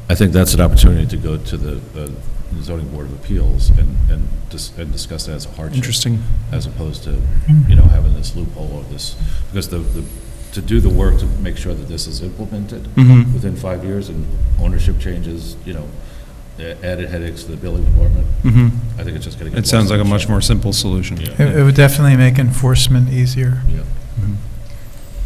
I think that's an opportunity to go to the zoning board of appeals and discuss that as a hardship. Interesting. As opposed to, having this loophole or this, because to do the work to make sure that this is implemented within 5 years and ownership changes, added headaches to the building department. I think it's just going to get. It sounds like a much more simple solution. It would definitely make enforcement easier. Yeah.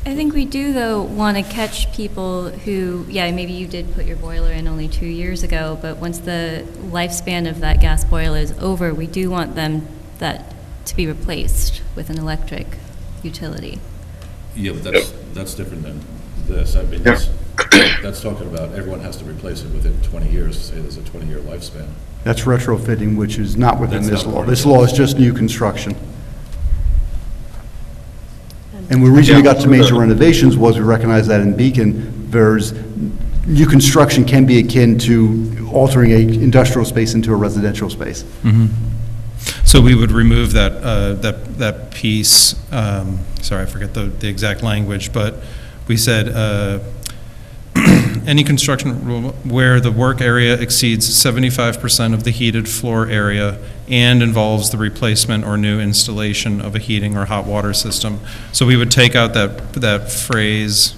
I think we do, though, want to catch people who, maybe you did put your boiler in only 2 years ago, but once the lifespan of that gas boiler is over, we do want that to be replaced with an electric utility. Yeah, but that's different than this. I mean, that's talking about everyone has to replace it within 20 years, say there's a 20-year lifespan. That's retrofitting, which is not within That's this not law. part of This it. law is just new construction. And the reason we got to major renovations was we recognized that in Beacon, new construction can be akin to altering an industrial space into a residential space. So we would remove that piece, sorry, I forget the exact language, but we said, any construction where the work area exceeds 75% of the heated floor area and involves the replacement or new installation of a heating or hot water system. So we would take out that phrase.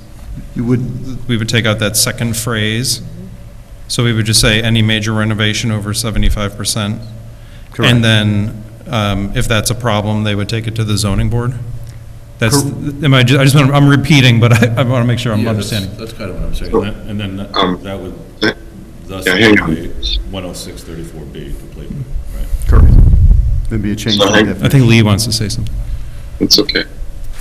We would take out that second phrase. So we would just say any major renovation over 75%. Correct. And then if that's a problem, they would take it to the zoning board? I'm repeating, but I want to make sure I'm understanding. That's kind of what I'm saying. And then that would thus hang on. be 10634B completely, right? Correct. There'd be a change. So I think Lee wants to say something. It's okay.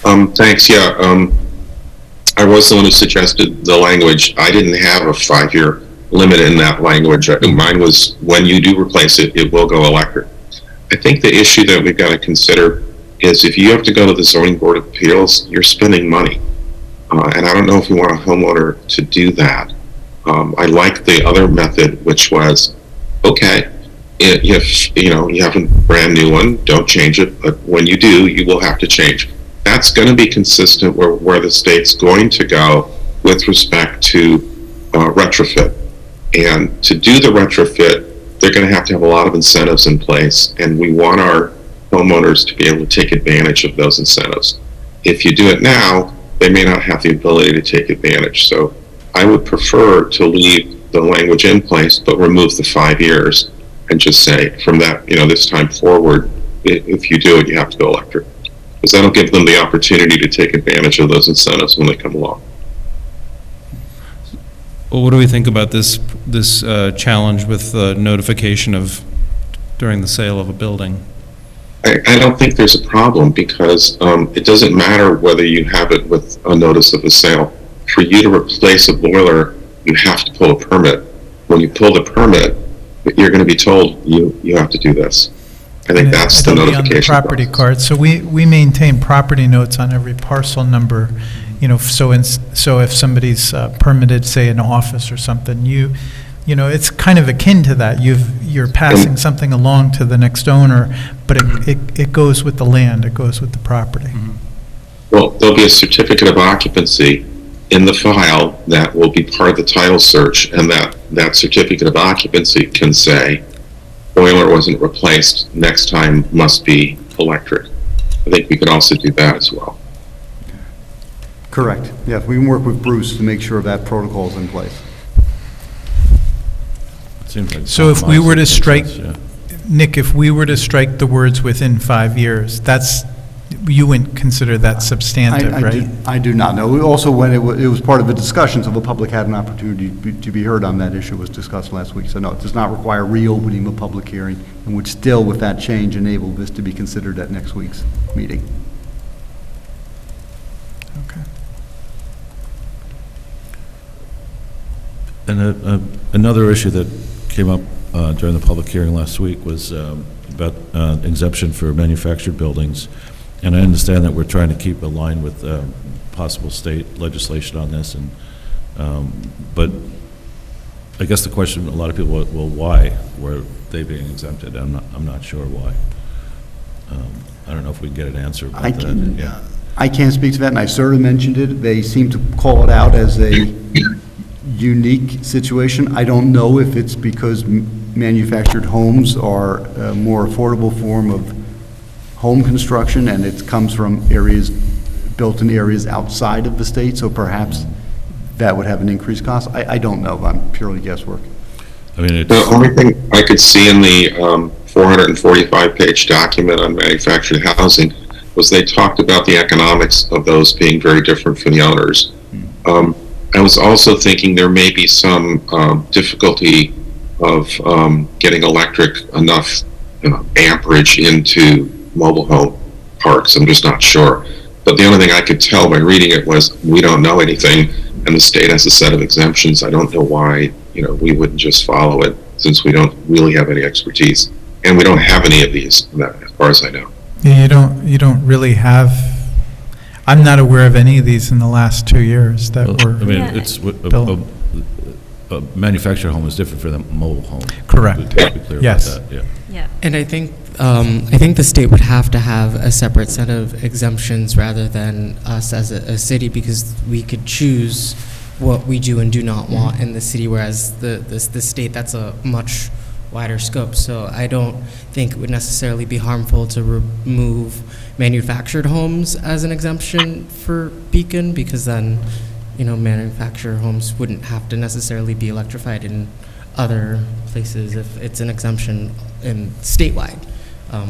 Thanks, I was the one who suggested the language. I didn't have a 5-year limit in that language. Mine was, when you do replace it, it will go electric. I think the issue that we've got to consider is if you have to go to the zoning board of appeals, you're spending money. And I don't know if you want a homeowner to do that. I like the other method, which was, okay, if you have a brand new one, don't change it, but when you do, you will have to change. That's going to be consistent where the state's going to go with respect to retrofit. And to do the retrofit, they're going to have a lot of incentives in place, and we want our homeowners to be able to take advantage of those incentives. If you do it now, they may not have the ability to take advantage. So I would prefer to leave the language in place, but remove the 5 years and just say from that, this time forward, if you do it, you have to go electric. Because that'll give them the opportunity to take advantage of those incentives when they come along. Well, what do we think about this challenge with notification of during the sale of a building? I don't think there's a problem because it doesn't matter whether you have it with a notice of a sale. for you to replace a boiler, you have to pull a permit. When you pull the permit, you're going to be told you have to do this. I think that's the It'll be on notification the property process. card. So we maintain property notes on every parcel number, so if somebody's permitted, say, an office or something, it's kind of akin to that. You're passing something along to the next owner, but it goes with the land, it goes with the property. Well, there'll be a certificate of occupancy in the file that will be part of the title search, and that certificate of occupancy can say, boiler wasn't replaced, next time must be electric. I think we could also do that as well. Correct. Yeah, we can work with Bruce to make sure that protocol is in place. Seems like So if we were to makes strike, sense, yeah. Nick, if we were to strike the words "within 5 years," you wouldn't consider that substantive, right? I do not know. We also, when it was part of the discussion, so the public had an opportunity to be heard on that issue, was discussed last week. So no, it does not require reopening the public hearing, and would still, with that change, enable this to be considered at next week's meeting. Okay. And another issue that came up during the public hearing last week was about exemption for manufactured buildings. And I understand that we're trying to keep aligned with possible state legislation on this, but I guess the question, a lot of people, well, why were they being exempted? I'm not sure why. I don't know if we can get an answer about that. Yeah. I can't speak to that, and I sort of mentioned it. They seem to call it out as a unique situation. I don't know if it's because manufactured homes are a more affordable form of home construction, and it comes from areas, built in areas outside of the state, so perhaps that would have an increased cost. I don't know. I'm purely guesswork. I mean, The only thing I could see in the 445-page document on manufactured housing was they talked about the economics of those being very different for the owners. I was also thinking there may be some difficulty of getting electric enough amperage into mobile home parks. I'm just not sure. But the only thing I could tell by reading it was we don't know anything, and the state has a set of exemptions. I don't know why we wouldn't just follow it, since we don't really have any expertise, and we don't have any of these, as far as I know. Yeah, you don't really have, I'm not aware of any of these in the last 2 years that I were, mean, Yeah. it's, Bill. a manufactured home is different for the mobile home. Correct. To be clear about Yes. that, yeah. Yeah. And I think the state would have to have a separate set of exemptions rather than us as a city, because we could choose what we do and do not want in the city, whereas the state, that's a much wider scope. So I don't think it would necessarily be harmful to remove manufactured homes as an exemption for Beacon, because then, manufactured homes wouldn't have to necessarily be electrified in other places if it's an exemption in statewide.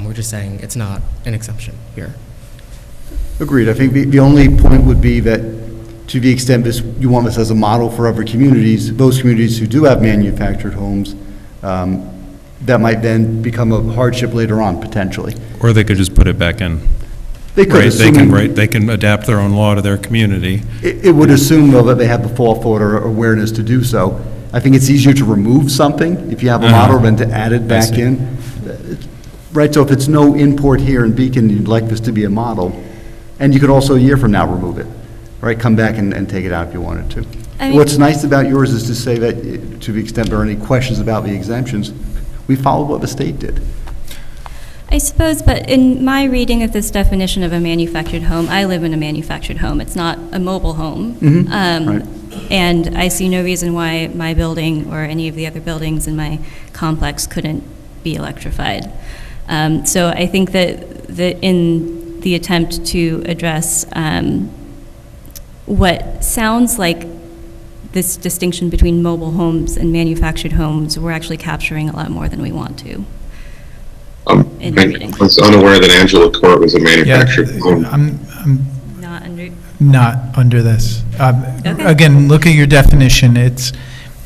We're just saying it's not an exemption here. Agreed. I think the only point would be that, to the extent you want this as a model for other communities, those communities who do have manufactured homes, that might then become a hardship later on, potentially. Or they could just put it back in. They could, Right, assuming- they can adapt their own law to their community. It would assume, though, that they have the forethought or awareness to do so. I think it's easier to remove something if you have a model than to add it back see. in. Right, so if it's no import here in Beacon, you'd like this to be a model, and you could also, a year from now, remove it, right? Come back and take it out if you wanted to. I mean- What's nice about yours is to say that, to the extent there are any questions about the exemptions, we followed what the state did. I suppose, but in my reading of this definition of a manufactured home, I live in a manufactured home. It's not a mobile home. Right. And I see no reason why my building or any of the other buildings in my complex couldn't be electrified. So I think that in the attempt to address what sounds like this distinction between mobile homes and manufactured homes, we're actually capturing a lot more than we want to. In your reading. I was unaware that Angela Court was a yeah, manufactured home. I'm Not under, not under this. Okay. Again, look at your definition. It's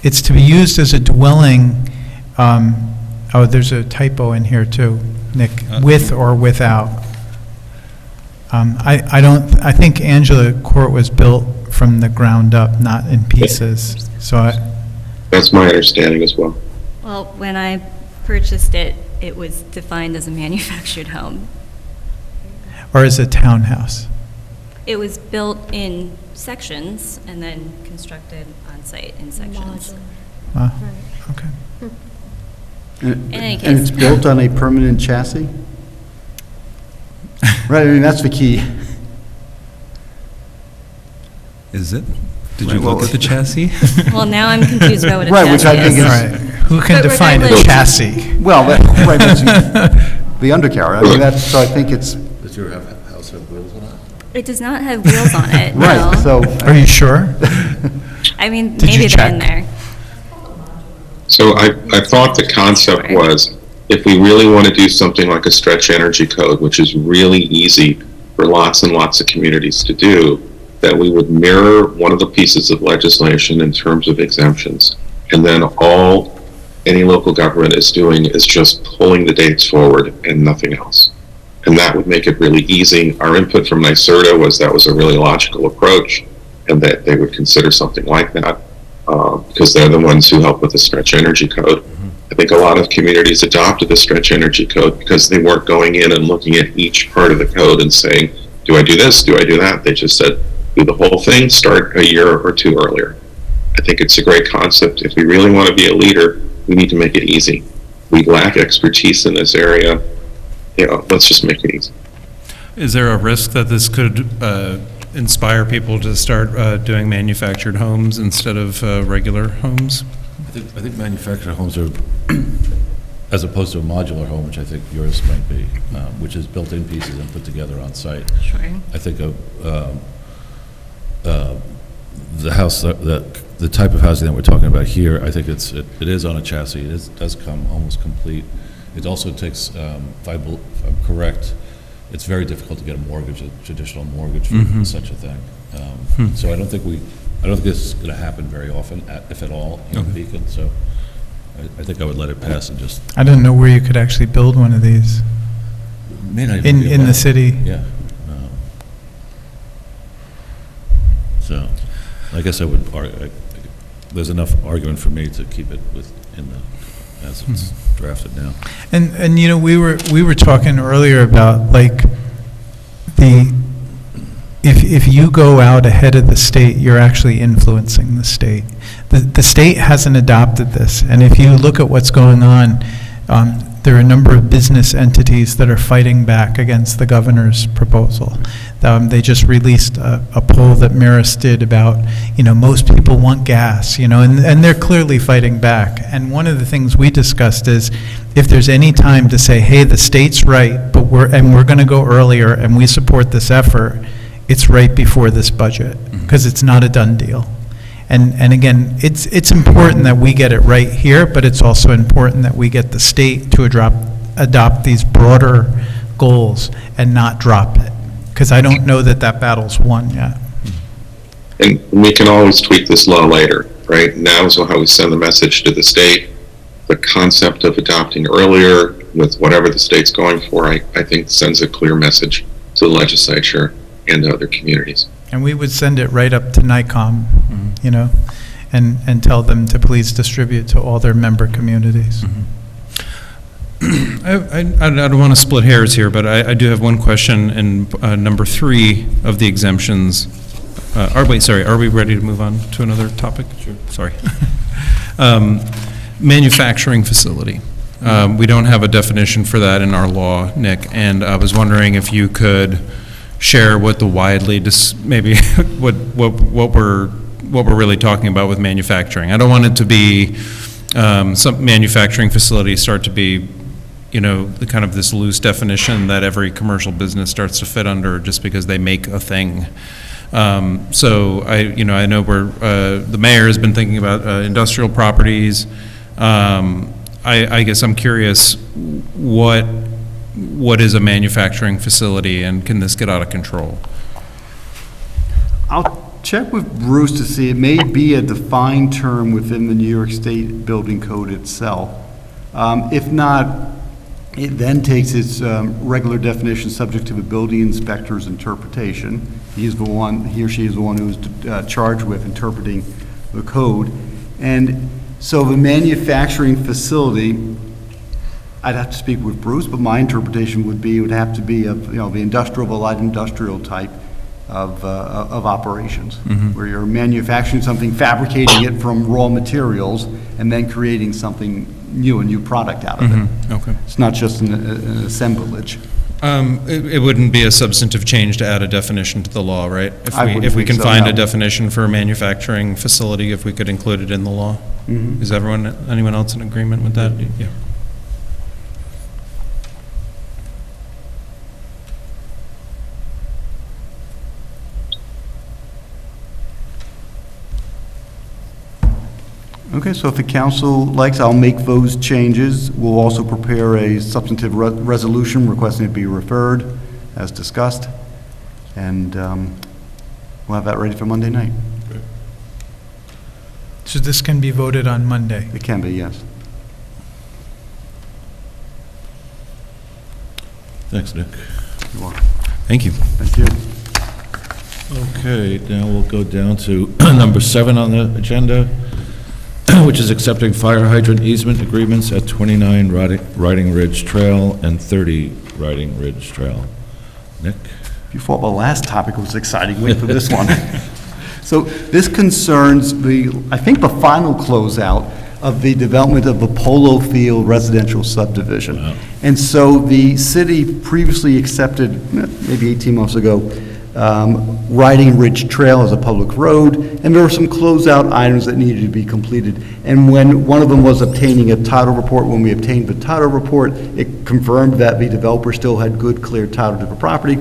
to be used as a dwelling, there's a typo in here too, Nick, with or without. I think Angela Court was built from the ground up, not in pieces. So That's my understanding as well. Well, when I purchased it, it was defined as a manufactured home. or is it townhouse? It was built in sections and then constructed on-site in sections. Wow, okay. And any and it's case- built on a permanent chassis? Right, I mean, that's the key. Is it? Did you Right, well- look at the chassis? Well, now I'm confused about what a Right, which I chassis think is. is- All right, who can But define a regardless- chassis? Well, right, but the undercarriage, I mean, that's, so I think it's, Does your house have wheels on it? It does not have wheels on it, no. right, so. Are you sure? I mean, Did you maybe they're in check? there. So I thought the concept was, if we really want to do something like a stretch energy code, which is really easy for lots and lots of communities to do, that we would mirror one of the pieces of legislation in terms of exemptions. And then all any local government is doing is just pulling the dates forward and nothing else. And that would make it really easy. Our input from NYSERDA was that was a really logical approach, and that they would consider something like that, because they're the ones who help with the stretch energy code. I think a lot of communities adopted the stretch energy code because they weren't going in and looking at each part of the code and saying, do I do this, do I do that? They just said, do the whole thing, start a year or two earlier. I think it's a great concept. If we really want to be a leader, we need to make it easy. We lack expertise in this area. You know, let's just make it easy. Is there a risk that this could inspire people to start doing manufactured homes instead of regular homes? I think manufactured homes are, as opposed to a modular home, which I think yours might be, which is built in pieces and put together on site. Sure. I think the house, the type of housing that we're talking about here, I think it is on a chassis. It does come almost complete. It also takes, if I'm correct, it's very difficult to get a mortgage, a traditional mortgage for such a thing. So I don't think this is going to happen very often, if at all, in Beacon. So I think I would let it pass and just. I didn't know where you could actually build one of these May not even be in the allowed. city. Yeah. So, I guess I would, there's enough argument for me to keep it as it's drafted now. And you know, we were talking earlier about like if you go out ahead of the state, you're actually influencing the state. The state hasn't adopted this, and if you look at what's going on, there are a number of business entities that are fighting back against the governor's proposal. They just released a poll that Marist did about, most people want gas, and they're clearly fighting back. And one of the things we discussed is, if there's any time to say, hey, the state's right, but we're going to go earlier and we support this effort, it's right before this budget, because it's not a done deal. And again, it's important that we get it right here, but it's also important that we get the state to adopt these broader goals and not drop it, because I don't know that battle's won yet. And we can always tweak this law later, right? Now is how we send the message to the state. The concept of adopting earlier with whatever the state's going for, I think sends a clear message to the legislature and to other communities. And we would send it right up to NICOM, and tell them to please distribute to all their member communities. I don't want to split hairs here, but I do have one question in number 3 of the exemptions. Are we ready to move on to another topic? Sure. Sorry. Manufacturing facility. We don't have a definition for that in our law, Nick, and I was wondering if you could share what the widely, maybe what we're really talking about with manufacturing. I don't want it to be some manufacturing facilities start to be, the kind of this loose definition that every commercial business starts to fit under just because they make a thing. So I know the mayor has been thinking about industrial properties. I guess I'm curious, what is a manufacturing facility, and can this get out of control? I'll check with Bruce to see, it may be a defined term within the New York State Building Code itself. If not, it then takes its regular definition subject to the building inspector's interpretation. he or she is the one who's charged with interpreting the code. And so the manufacturing facility, I'd have to speak with Bruce, but my interpretation would be, it would have to be of, the industrial, the light industrial type of operations, where you're manufacturing something, fabricating it from raw materials, and then creating something new, a new product out of it. Okay. It's not just an assemblage. It wouldn't be a substantive change to add a definition to the law, right? If we can find a definition for a manufacturing facility, if we could include it in the law? Is anyone else in agreement with that? Yeah. Okay, so if the council likes, I'll make those changes. We'll also prepare a substantive resolution requesting it be referred, as discussed, and we'll have that ready for Monday night. So this can be voted on Monday? It can be, yes. Thanks, Nick. You're welcome. Thank you. Thank you. Okay, now we'll go down to number 7 on the agenda, which is accepting fire hydrant easement agreements at 29 Riding Ridge Trail and 30 Riding Ridge Trail. Nick? If you thought the last topic was exciting, wait for this one. So this concerns I think the final closeout of the development of the Polo Field residential subdivision. Wow. And so the city previously accepted, maybe 18 months ago, Riding Ridge Trail as a public road, and there were some closeout items that needed to be completed. And when one of them was obtaining a title report, when we obtained the title report, it confirmed that the developer still had good, clear title to the property,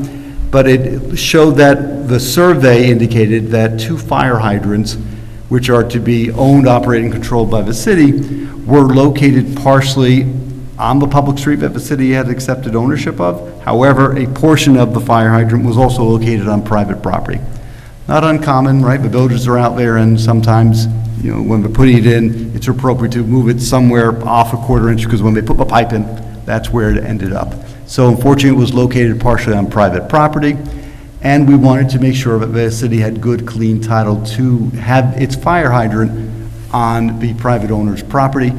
but it showed that the survey indicated that 2 fire hydrants, which are to be owned, operated, and controlled by the city, were located partially on the public street that the city had accepted ownership of. However, a portion of the fire hydrant was also located on private property. Not uncommon, right? The villagers are out there, and sometimes, when they're putting it in, it's appropriate to move it somewhere off a quarter inch, because when they put the pipe in, that's where it ended up. So unfortunately, it was located partially on private property, and we wanted to make sure that the city had good, clean title to have its fire hydrant on the private owner's property.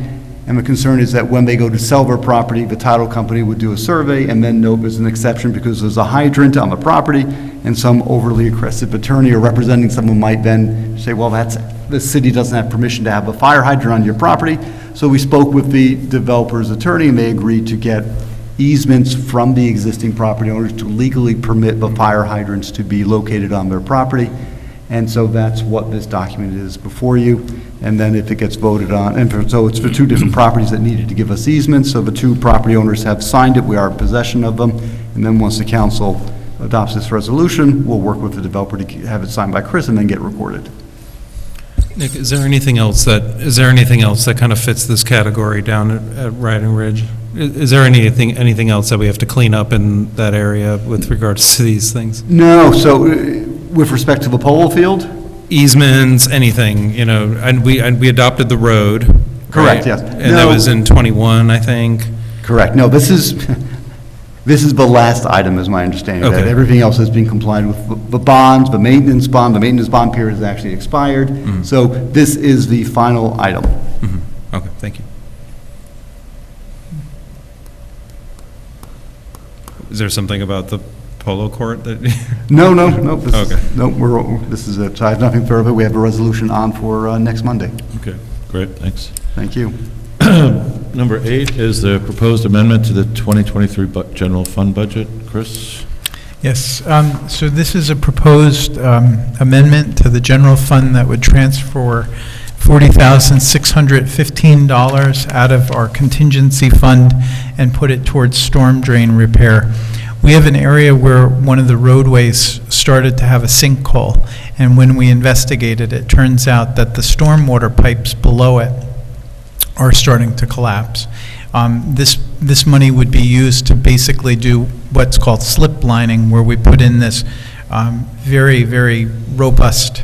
And the concern is that when they go to sell their property, the title company would do a survey and then note there's an exception because there's a hydrant on the property, and some overly aggressive attorney or representing someone might then say, well, the city doesn't have permission to have a fire hydrant on your property. So we spoke with the developer's attorney, and they agreed to get easements from the existing property owners to legally permit the fire hydrants to be located on their property. And so that's what this document is before you. And then if it gets voted on, so it's for 2 different properties that needed to give us easements. So the 2 property owners have signed it. We are in possession of them. And then once the council adopts this resolution, we'll work with the developer to have it signed by Chris and then get recorded. Nick, is there anything else that kind of fits this category down at Riding Ridge? Is there anything else that we have to clean up in that area with regards to these things? No. So with respect to the polo field? Easements, anything, and we adopted the road. Correct, right? yes. And that was in 21, I think. Correct. No, this is the last item, is my understanding. Okay. That everything else has been complied with. The bonds, the maintenance bond period has actually expired. Mm-hmm. So this is the final item. Mm-hmm. Okay, thank you. Is there something about the polo court that? No. Okay. This is it. So I have nothing further. We have a resolution on for next Monday. Okay, great, thanks. Thank you. Number 8 is the proposed amendment to the 2023 general fund budget. Chris? Yes, so this is a proposed amendment to the general fund that would transfer $40,615 out of our contingency fund and put it towards storm drain repair. We have an area where one of the roadways started to have a sinkhole, and when we investigated, it turns out that the stormwater pipes below it are starting to collapse. This money would be used to basically do what's called slip lining, where we put in this very, very robust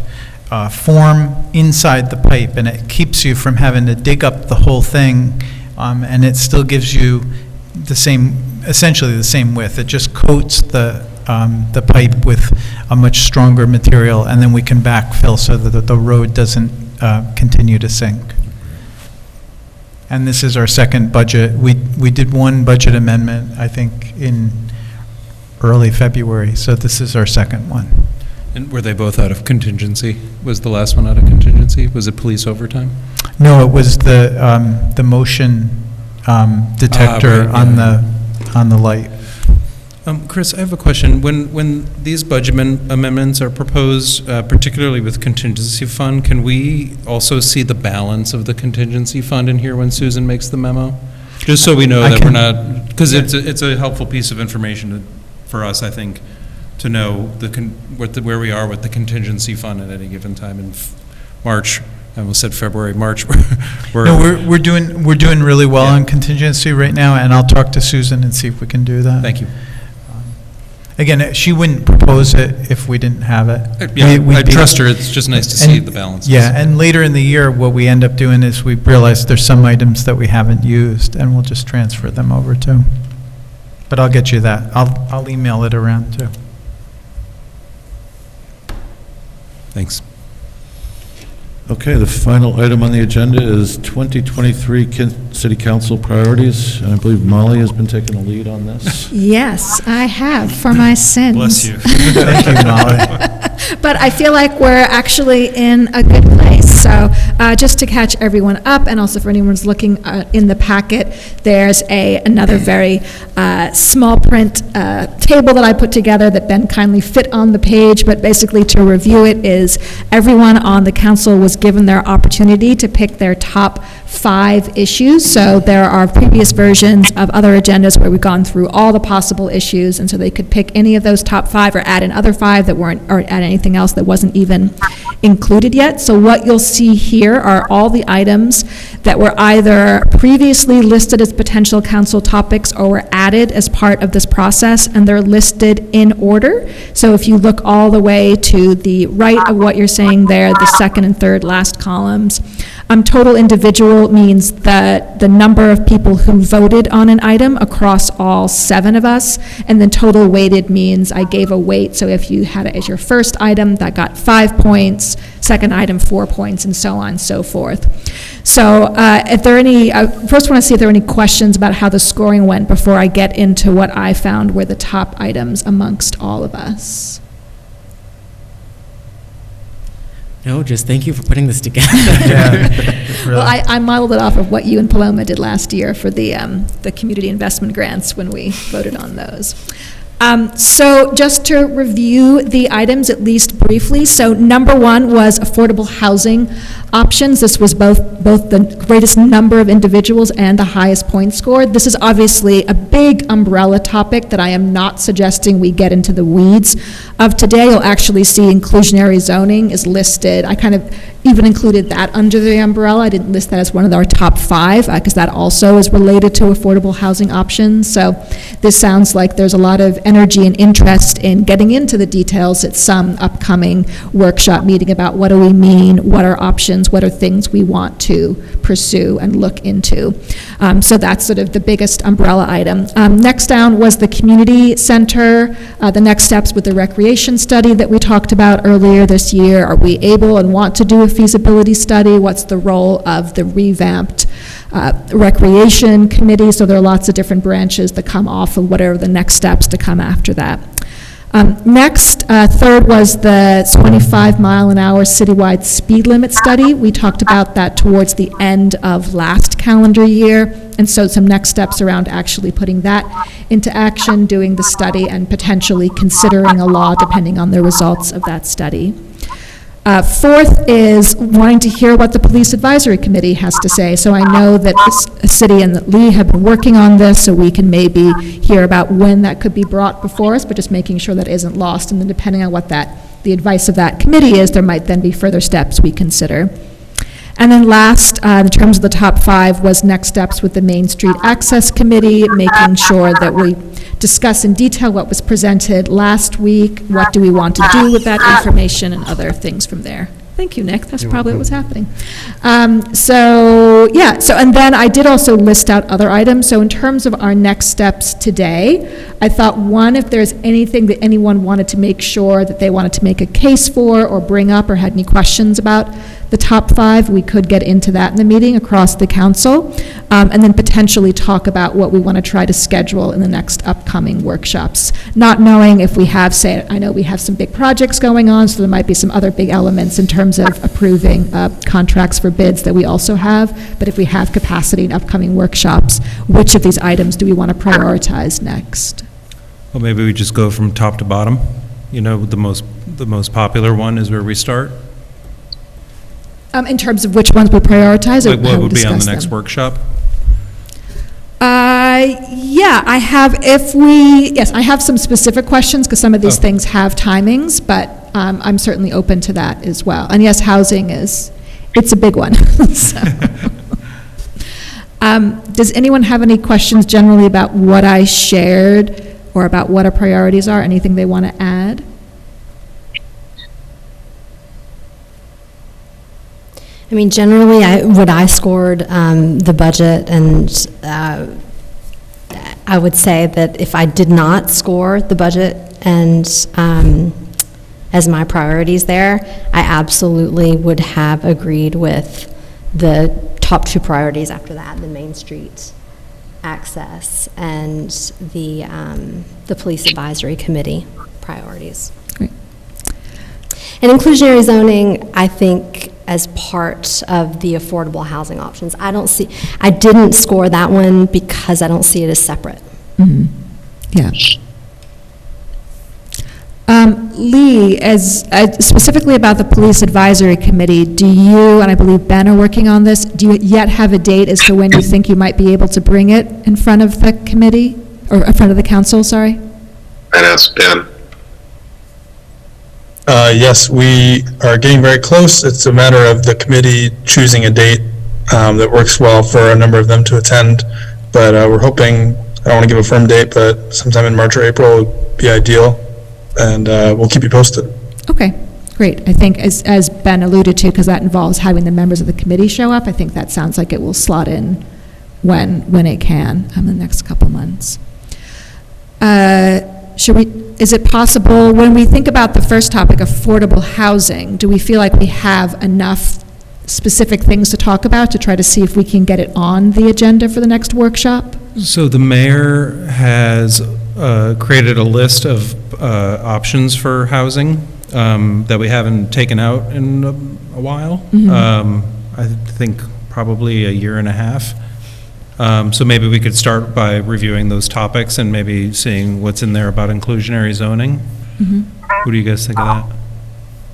form inside the pipe, and it keeps you from having to dig up the whole thing, and it still gives you essentially the same width. It just coats the the pipe with a much stronger material, and then we can backfill so that the road doesn't continue to sink. And this is our second budget. We did one budget amendment, I think, in early February, so this is our second one. And were they both out of contingency? Was the last one out of contingency? Was it police overtime? No, it was the motion detector right, on yeah. the light. Chris, I have a question. When these budget amendments are proposed, particularly with contingency fund, can we also see the balance of the contingency fund in here when Susan makes the memo? Just so we know that we're not, because it's a helpful piece of information for us, I think, to know where we are with the contingency fund at any given time in March. I almost said February, March. We're doing really well on contingency right now, and I'll talk to Susan and see if we can do that. Thank you. Again, she wouldn't propose it if we didn't have it. Yeah, We'd I be- trust her. It's just nice to see the balances. Yeah, and later in the year, what we end up doing is we realize there's some items that we haven't used, and we'll just transfer them over too. But I'll get you that. I'll email it around too. Thanks. Okay, the final item on the agenda is 2023 City Council priorities, and I believe Molly has been taking the lead on this. Yes, I have, for my sins. Bless you. Thank you, Molly. But I feel like we're actually in a good place. So just to catch everyone up, and also for anyone who's looking in the packet, there's another very small print table that I put together that Ben kindly fit on the page, but basically to review it is everyone on the council was given their opportunity to pick their top 5 issues. So there are previous versions of other agendas where we've gone through all the possible issues, and so they could pick any of those top 5 or add another 5 that weren't, or add anything else that wasn't even included yet. So what you'll see here are all the items that were either previously listed as potential council topics or were added as part of this process, and they're listed in order. So if you look all the way to the right of what you're saying there, the second and third last columns, total individual means that the number of people who voted on an item across all 7 of us, and then total weighted means I gave a weight. So if you had it as your first item, that got 5 points, second item 4 points, and so on and so forth. So if there are any, I first want to see if there are any questions about how the scoring went before I get into what I found were the top items amongst all of us. No, just thank you for putting this together. Yeah, really. Well, I modeled it off of what you and Paloma did last year for the community investment grants when we voted on those. So just to review the items, at least briefly. So number 1 was affordable housing options. This was both the greatest number of individuals and the highest point scored. This is obviously a big umbrella topic that I am not suggesting we get into the weeds of today. You'll actually see inclusionary zoning is listed. I kind of even included that under the umbrella. I didn't list that as one of our top 5 because that also is related to affordable housing options. So this sounds like there's a lot of energy and interest in getting into the details at some upcoming workshop meeting about what do we mean, what are options, what are things we want to pursue and look into. So that's sort of the biggest umbrella item. Next down was the community center, the next steps with the recreation study that we talked about earlier this year. Are we able and want to do a feasibility study? What's the role of the revamped recreation committee? So there are lots of different branches that come off of whatever the next steps to come after that. Next, third was the 25-mile-an-hour citywide speed limit study. We talked about that towards the end of last calendar year, and so some next steps around actually putting that into action, doing the study, and potentially considering a law depending on the results of that study. Fourth is wanting to hear what the Police Advisory Committee has to say. So I know that the city and Lee have been working on this, so we can maybe hear about when that could be brought before us, but just making sure that isn't lost. And then depending on what the advice of that committee is, there might then be further steps we consider. And then last, in terms of the top 5, was next steps with the Main Street Access Committee, making sure that we discuss in detail what was presented last week, what do we want to do with that information, and other things from there. Thank you, Nick. That's probably what was happening. And then I did also list out other items. So in terms of our next steps today, I thought, one, if there's anything that anyone wanted to make sure that they wanted to make a case for or bring up or had any questions about the top 5, we could get into that in the meeting across the council, and then potentially talk about what we want to try to schedule in the next upcoming workshops. Not knowing if we have, say, I know we have some big projects going on, so there might be some other big elements in terms of approving contracts for bids that we also have, but if we have capacity in upcoming workshops, which of these items do we want to prioritize next? Well, maybe we just go from top to bottom. You know, the most popular one is where we start. In terms of which ones we prioritize, or Like what how we would be on the discuss next them? workshop? Yeah, I have some specific questions, because some of these things have timings, but I'm certainly open to that as well. And yes, housing it's a big one. So. Does anyone have any questions generally about what I shared, or about what our priorities are? Anything they want to add? I mean, generally, I scored the budget, and I would say that if I did not score the budget and as my priorities there, I absolutely would have agreed with the top 2 priorities after that, the Main Street access and the Police Advisory Committee priorities. Great. And inclusionary zoning, I think, as part of the affordable housing options. I didn't score that one because I don't see it as separate. Mm-hmm. Yeah. Lee, as specifically about the Police Advisory Committee, do you, and I believe Ben are working on this, do you yet have a date as to when you think you might be able to bring it in front of the committee, or in front of the council, sorry? And ask Ben. Yes, we are getting very close. It's a matter of the committee choosing a date that works well for a number of them to attend. But we're hoping, I don't want to give a firm date, but sometime in March or April would be ideal. And we'll keep you posted. Okay, great. I think as Ben alluded to, because that involves having the members of the committee show up, I think that sounds like it will slot in when it can in the next couple months. Is it possible, when we think about the first topic, affordable housing, do we feel like we have enough specific things to talk about to try to see if we can get it on the agenda for the next workshop? So the mayor has created a list of options for housing that we haven't taken out in a while. Mm-hmm. I think probably a year and a half. So maybe we could start by reviewing those topics and maybe seeing what's in there about inclusionary zoning. Mm-hmm. What do you guys think of that?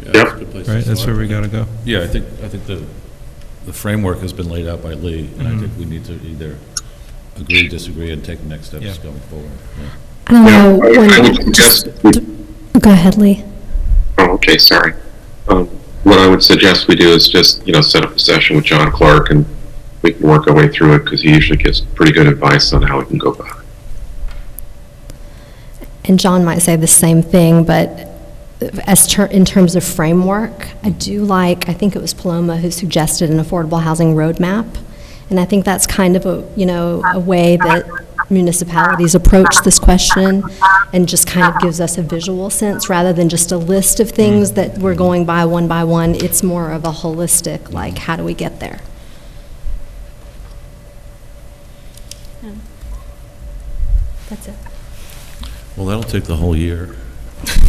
Yeah, that's a good place to Right, that's start. where we got to go. Yeah, I think the framework has been laid out by Lee, and I think we need to either agree, disagree, and take the next steps Yeah. going forward. Yeah. I don't know. I would suggest, Go ahead, Lee. oh, okay, sorry. What I would suggest we do is just, set up a session with John Clark, and we can work our way through it, because he usually gives pretty good advice on how we can go about it. And John might say the same thing, but in terms of framework, I think it was Paloma who suggested an affordable housing roadmap. And I think that's kind of a way that municipalities approach this question, and just kind of gives us a visual sense rather than just a list of things that we're going by one. It's more of a holistic, like, how do we get there? That's it. Well, that'll take the whole year.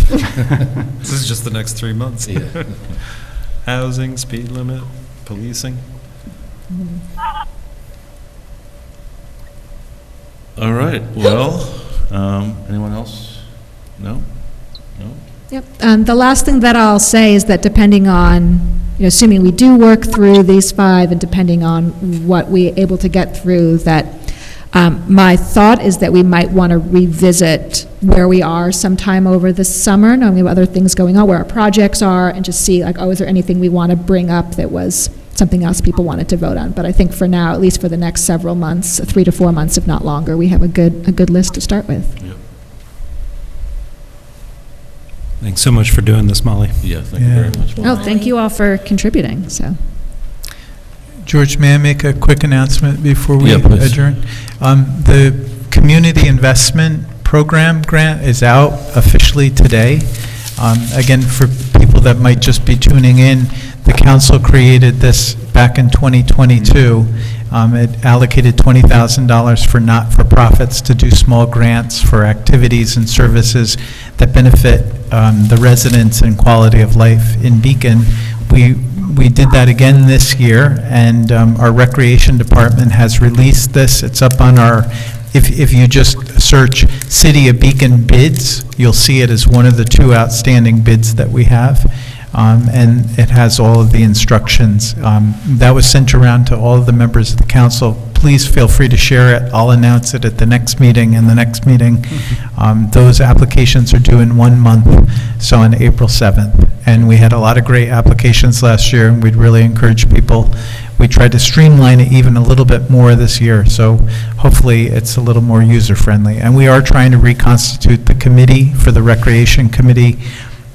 This is just the next 3 months. Yeah. Housing, speed limit, policing. All right, well, anyone else? No? No? Yep. The last thing that I'll say is that depending on, assuming we do work through these 5, and depending on what we're able to get through, that my thought is that we might want to revisit where we are sometime over the summer, knowing we have other things going on, where our projects are, and just see, like, is there anything we want to bring up that was something else people wanted to vote on. But I think for now, at least for the next several months, 3 to 4 months, if not longer, we have a good list to start with. Yep. Thanks so much for doing this, Molly. Yeah, thank you very much. Oh, thank you all for contributing, so. George, may I make a quick announcement before we Yeah, please. adjourn? The Community Investment Program grant is out officially today. Again, for people that might just be tuning in, the council created this back in 2022. It allocated $20,000 for not-for-profits to do small grants for activities and services that benefit the residents and quality of life in Beacon. We did that again this year, and our Recreation Department has released this. It's up on our, if you just search City of Beacon bids, you'll see it as one of the 2 outstanding bids that we have. And it has all of the instructions. That was sent around to all of the members of the council. Please feel free to share it. I'll announce it at the next meeting and the next meeting. Those applications are due in 1 month, so on April 7th. And we had a lot of great applications last year, and we'd really encourage people. We tried to streamline it even a little bit more this year, so hopefully it's a little more user-friendly. And we are trying to reconstitute the committee for the Recreation Committee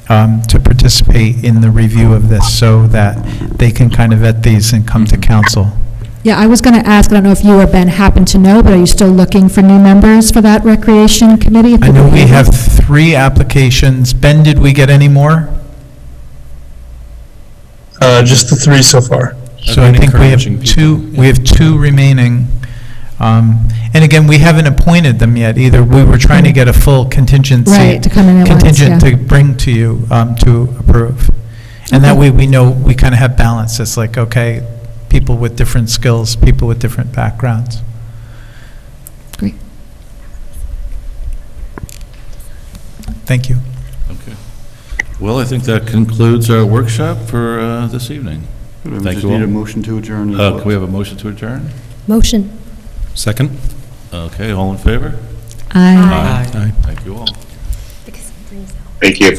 to participate in the review of this so that they can kind of vet these and come to council. Yeah, I was going to ask, I don't know if you or Ben happen to know, but are you still looking for new members for that Recreation Committee? I know we have 3 applications. Ben, did we get any more? Just the 3 so far. So I think we have 2, we have 2 remaining. And again, we haven't appointed them yet either. We were trying to get a full contingency. Right, to come in at once, Contingent yeah. to bring to you to approve. And that way we know, we kind of have balance. It's like, okay, people with different skills, people with different backgrounds. Great. Thank you. Okay. Well, I think that concludes our workshop for this evening. We Thank just you all. need a motion to adjourn. Can we have a motion to adjourn? Motion. Second? Okay, all in favor? Aye. Aye. Thank you all. Thank you.